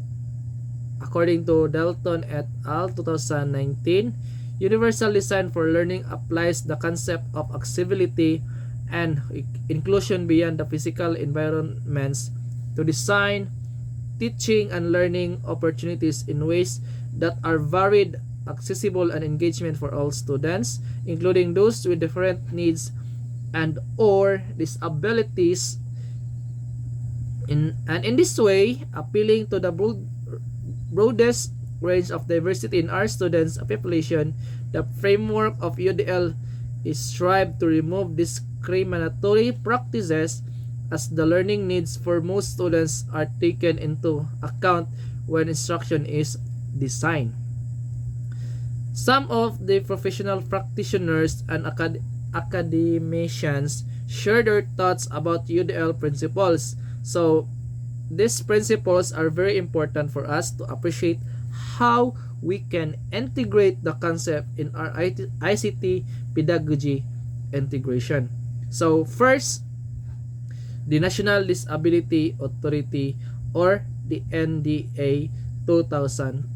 According to Dalton et al. 2019, Universal Design for Learning applies the concept of accessibility and inclusion beyond the physical environments to design teaching and learning opportunities in ways that are varied, accessible, and engagement for all students, including those with different needs and or disabilities, in this way appealing to the broadest range of diversity in our students' population. The framework of UDL is strive to remove discriminatory practices as the learning needs for most students are taken into account when instruction is designed. Some of the professional practitioners and academicians share their thoughts about UDL principles. So these principles are very important for us to appreciate how we can integrate the concept in our ICT pedagogy integration. So first, the National Disability Authority, or the NDA, 2020.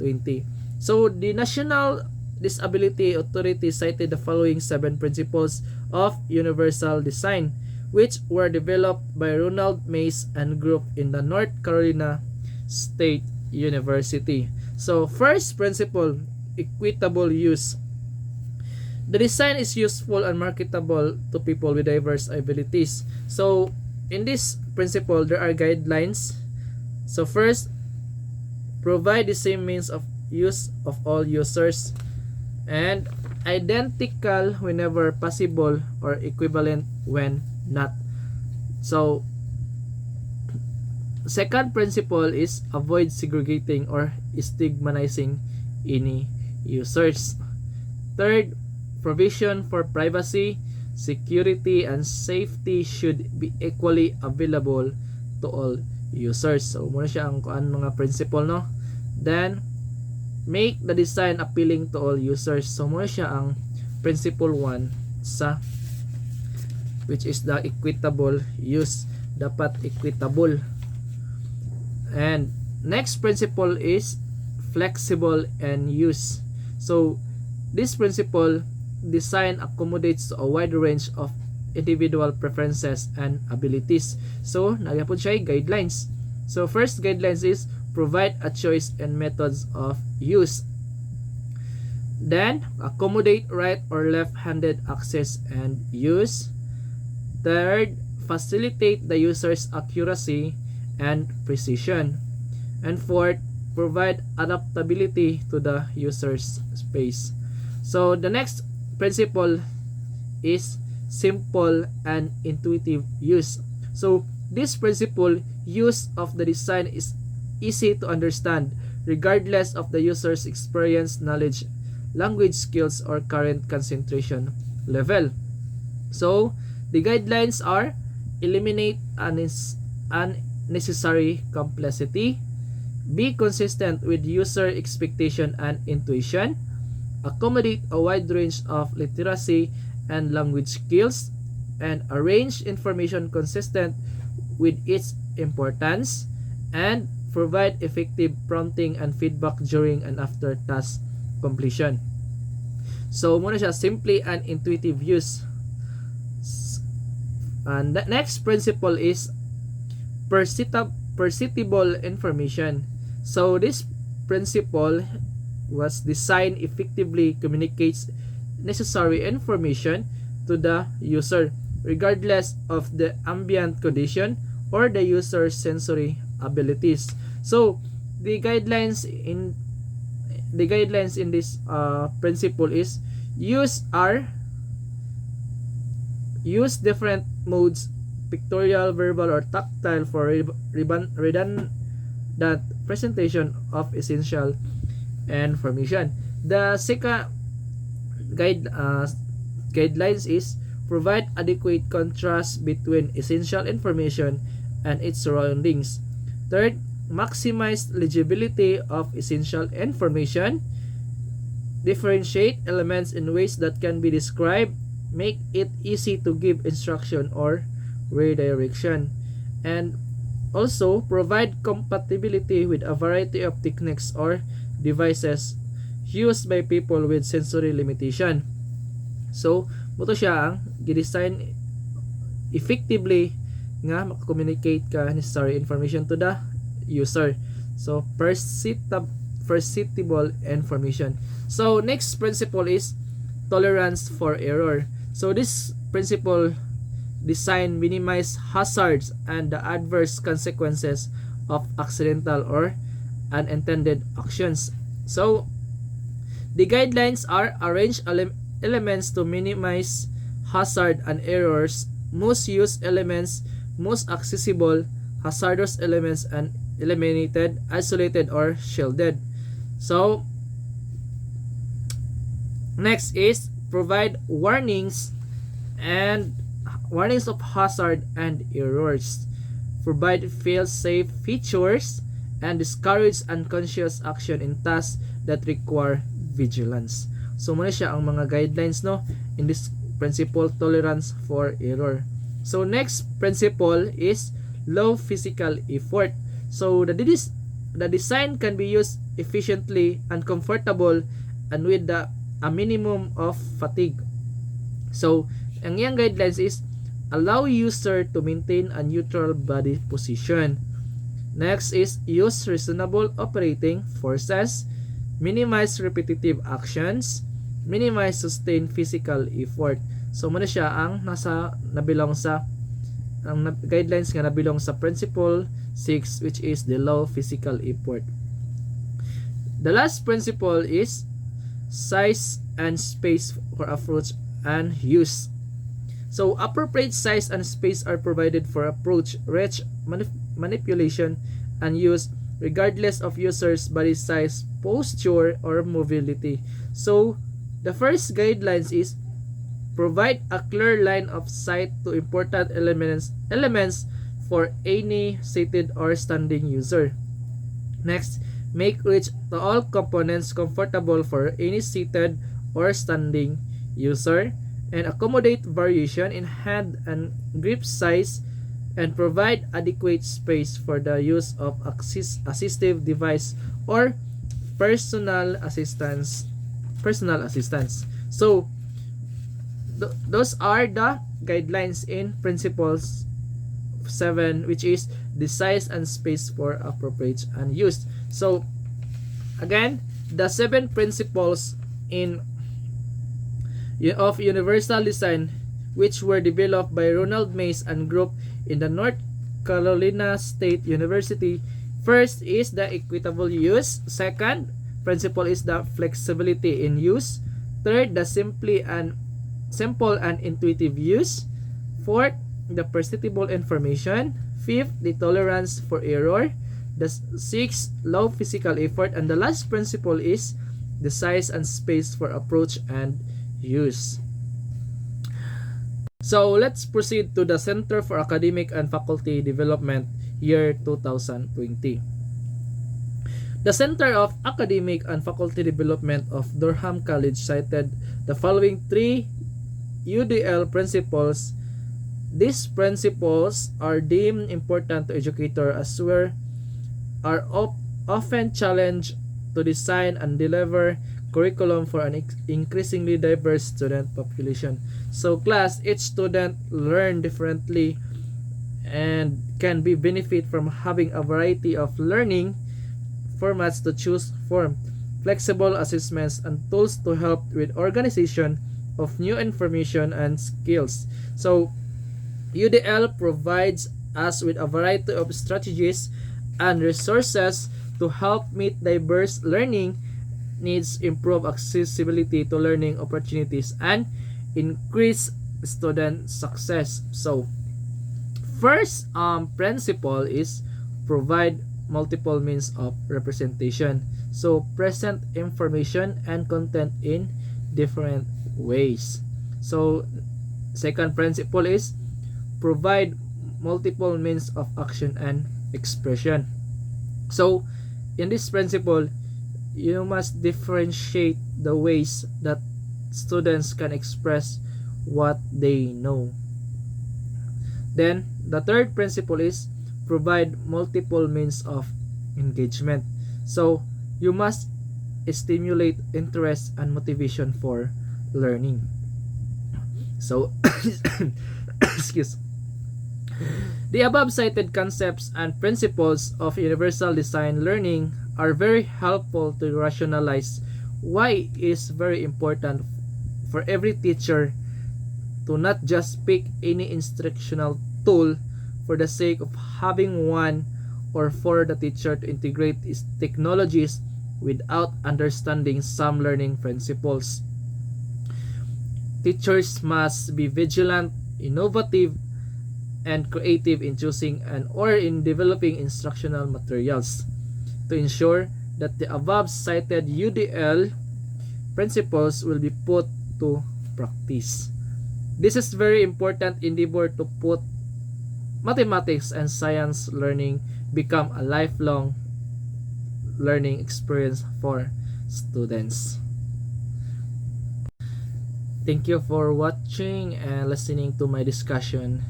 So the National Disability Authority cited the following 7 principles of universal design, which were developed by Ronald Mays and group in the North Carolina State University. So first principle, equitable use. The design is useful and marketable to people with diverse abilities. So in this principle, there are guidelines. So first, provide the same means of use of all users, and identical whenever possible or equivalent when not. So second principle is avoid segregating or stigmatizing any users. Third, provision for privacy, security, and safety should be equally available to all users. So muna siya ang mga principle, no? Then make the design appealing to all users. So muna siya ang principle 1 sa, which is the equitable use. Dapat equitable. And next principle is flexible and use. So this principle, design accommodates a wide range of individual preferences and abilities. So nagyapon siya guidelines. So first guidelines is provide a choice and methods of use. Then accommodate right or left-handed access and use. Third, facilitate the user's accuracy and precision. And fourth, provide adaptability to the user's space. So the next principle is simple and intuitive use. So this principle, use of the design is easy to understand regardless of the user's experience, knowledge, language skills, or current concentration level. So the guidelines are eliminate unnecessary complexity, be consistent with user expectation and intuition, accommodate a wide range of literacy and language skills, and arrange information consistent with its importance, and provide effective prompting and feedback during and after task completion. So muna siya, simply and intuitive use. And the next principle is perceptible information. So this principle was designed effectively communicates necessary information to the user regardless of the ambient condition or the user's sensory abilities. So the guidelines in this principle is use different modes, pictorial, verbal, or tactile for redundant presentation of essential information. The second guidelines is provide adequate contrast between essential information and its surroundings. Third, maximize legibility of essential information, differentiate elements in ways that can be described, make it easy to give instruction or redirection, and also provide compatibility with a variety of techniques or devices used by people with sensory limitation. So moto siya ang gidesign effectively nga maka-communicate ka necessary information to the user. So perceptible information. So next principle is tolerance for error. So this principle design minimize hazards and the adverse consequences of accidental or unintended actions. So the guidelines are arrange elements to minimize hazard and errors, most used elements, most accessible hazardous elements, and eliminated, isolated, or shielded. So next is provide warnings of hazard and errors, provide fail-safe features, and discourage unconscious action in tasks that require vigilance. So muna siya ang mga guidelines, no, in this principle, tolerance for error. So next principle is low physical effort. So the design can be used efficiently and comfortable and with a minimum of fatigue. So, ang iyang guidelines is allow user to maintain a neutral body position. Next is use reasonable operating forces, minimize repetitive actions, minimize sustained physical effort. So, muna siya ang nabilong sa guidelines nga nabilong sa principle 6, which is the low physical effort. The last principle is size and space for approach and use. So appropriate size and space are provided for approach, reach, manipulation, and use regardless of user's body size, posture, or mobility. So the first guidelines is provide a clear line of sight to important elements for any seated or standing user. Next, make reach to all components comfortable for any seated or standing user, and accommodate variation in hand and grip size, and provide adequate space for the use of assistive device or personal assistance. So those are the guidelines in principles 7, which is the size and space for appropriate and used. So again, the 7 principles of universal design, which were developed by Ronald Mace and group in the North Carolina State University. First is the equitable use. Second principle is the flexibility in use. Third, the simple and intuitive use. Fourth, the perceptible information. Fifth, the tolerance for error. The sixth, low physical effort. And the last principle is the size and space for approach and use. So let's proceed to the Center for Academic and Faculty Development, year 2020. The Center of Academic and Faculty Development of Durham College cited the following 3 UDL principles. These principles are deemed important to educators as we are often challenged to design and deliver curriculum for an increasingly diverse student population. So class, each student learn differently and can be benefit from having a variety of learning formats to choose from, flexible assessments, and tools to help with organization of new information and skills. So UDL provides us with a variety of strategies and resources to help meet diverse learning needs, improve accessibility to learning opportunities, and increase student success. So first principle is provide multiple means of representation. So present information and content in different ways. So second principle is provide multiple means of action and expression. So in this principle, you must differentiate the ways that students can express what they know. Then the third principle is provide multiple means of engagement. So you must stimulate interest and motivation for learning. So excuse. The above cited concepts and principles of universal design learning are very helpful to rationalize why it is very important for every teacher to not just pick any instructional tool for the sake of having one, or for the teacher to integrate its technologies without understanding some learning principles. Teachers must be vigilant, innovative, and creative in choosing or in developing instructional materials to ensure that the above cited UDL principles will be put to practice. This is very important endeavor to put mathematics and science learning become a lifelong learning experience for students. Thank you for watching and listening to my discussion.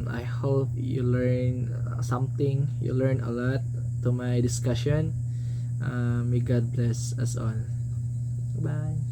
I hope you learn something, you learn a lot, to my discussion. May God bless us all. Bye.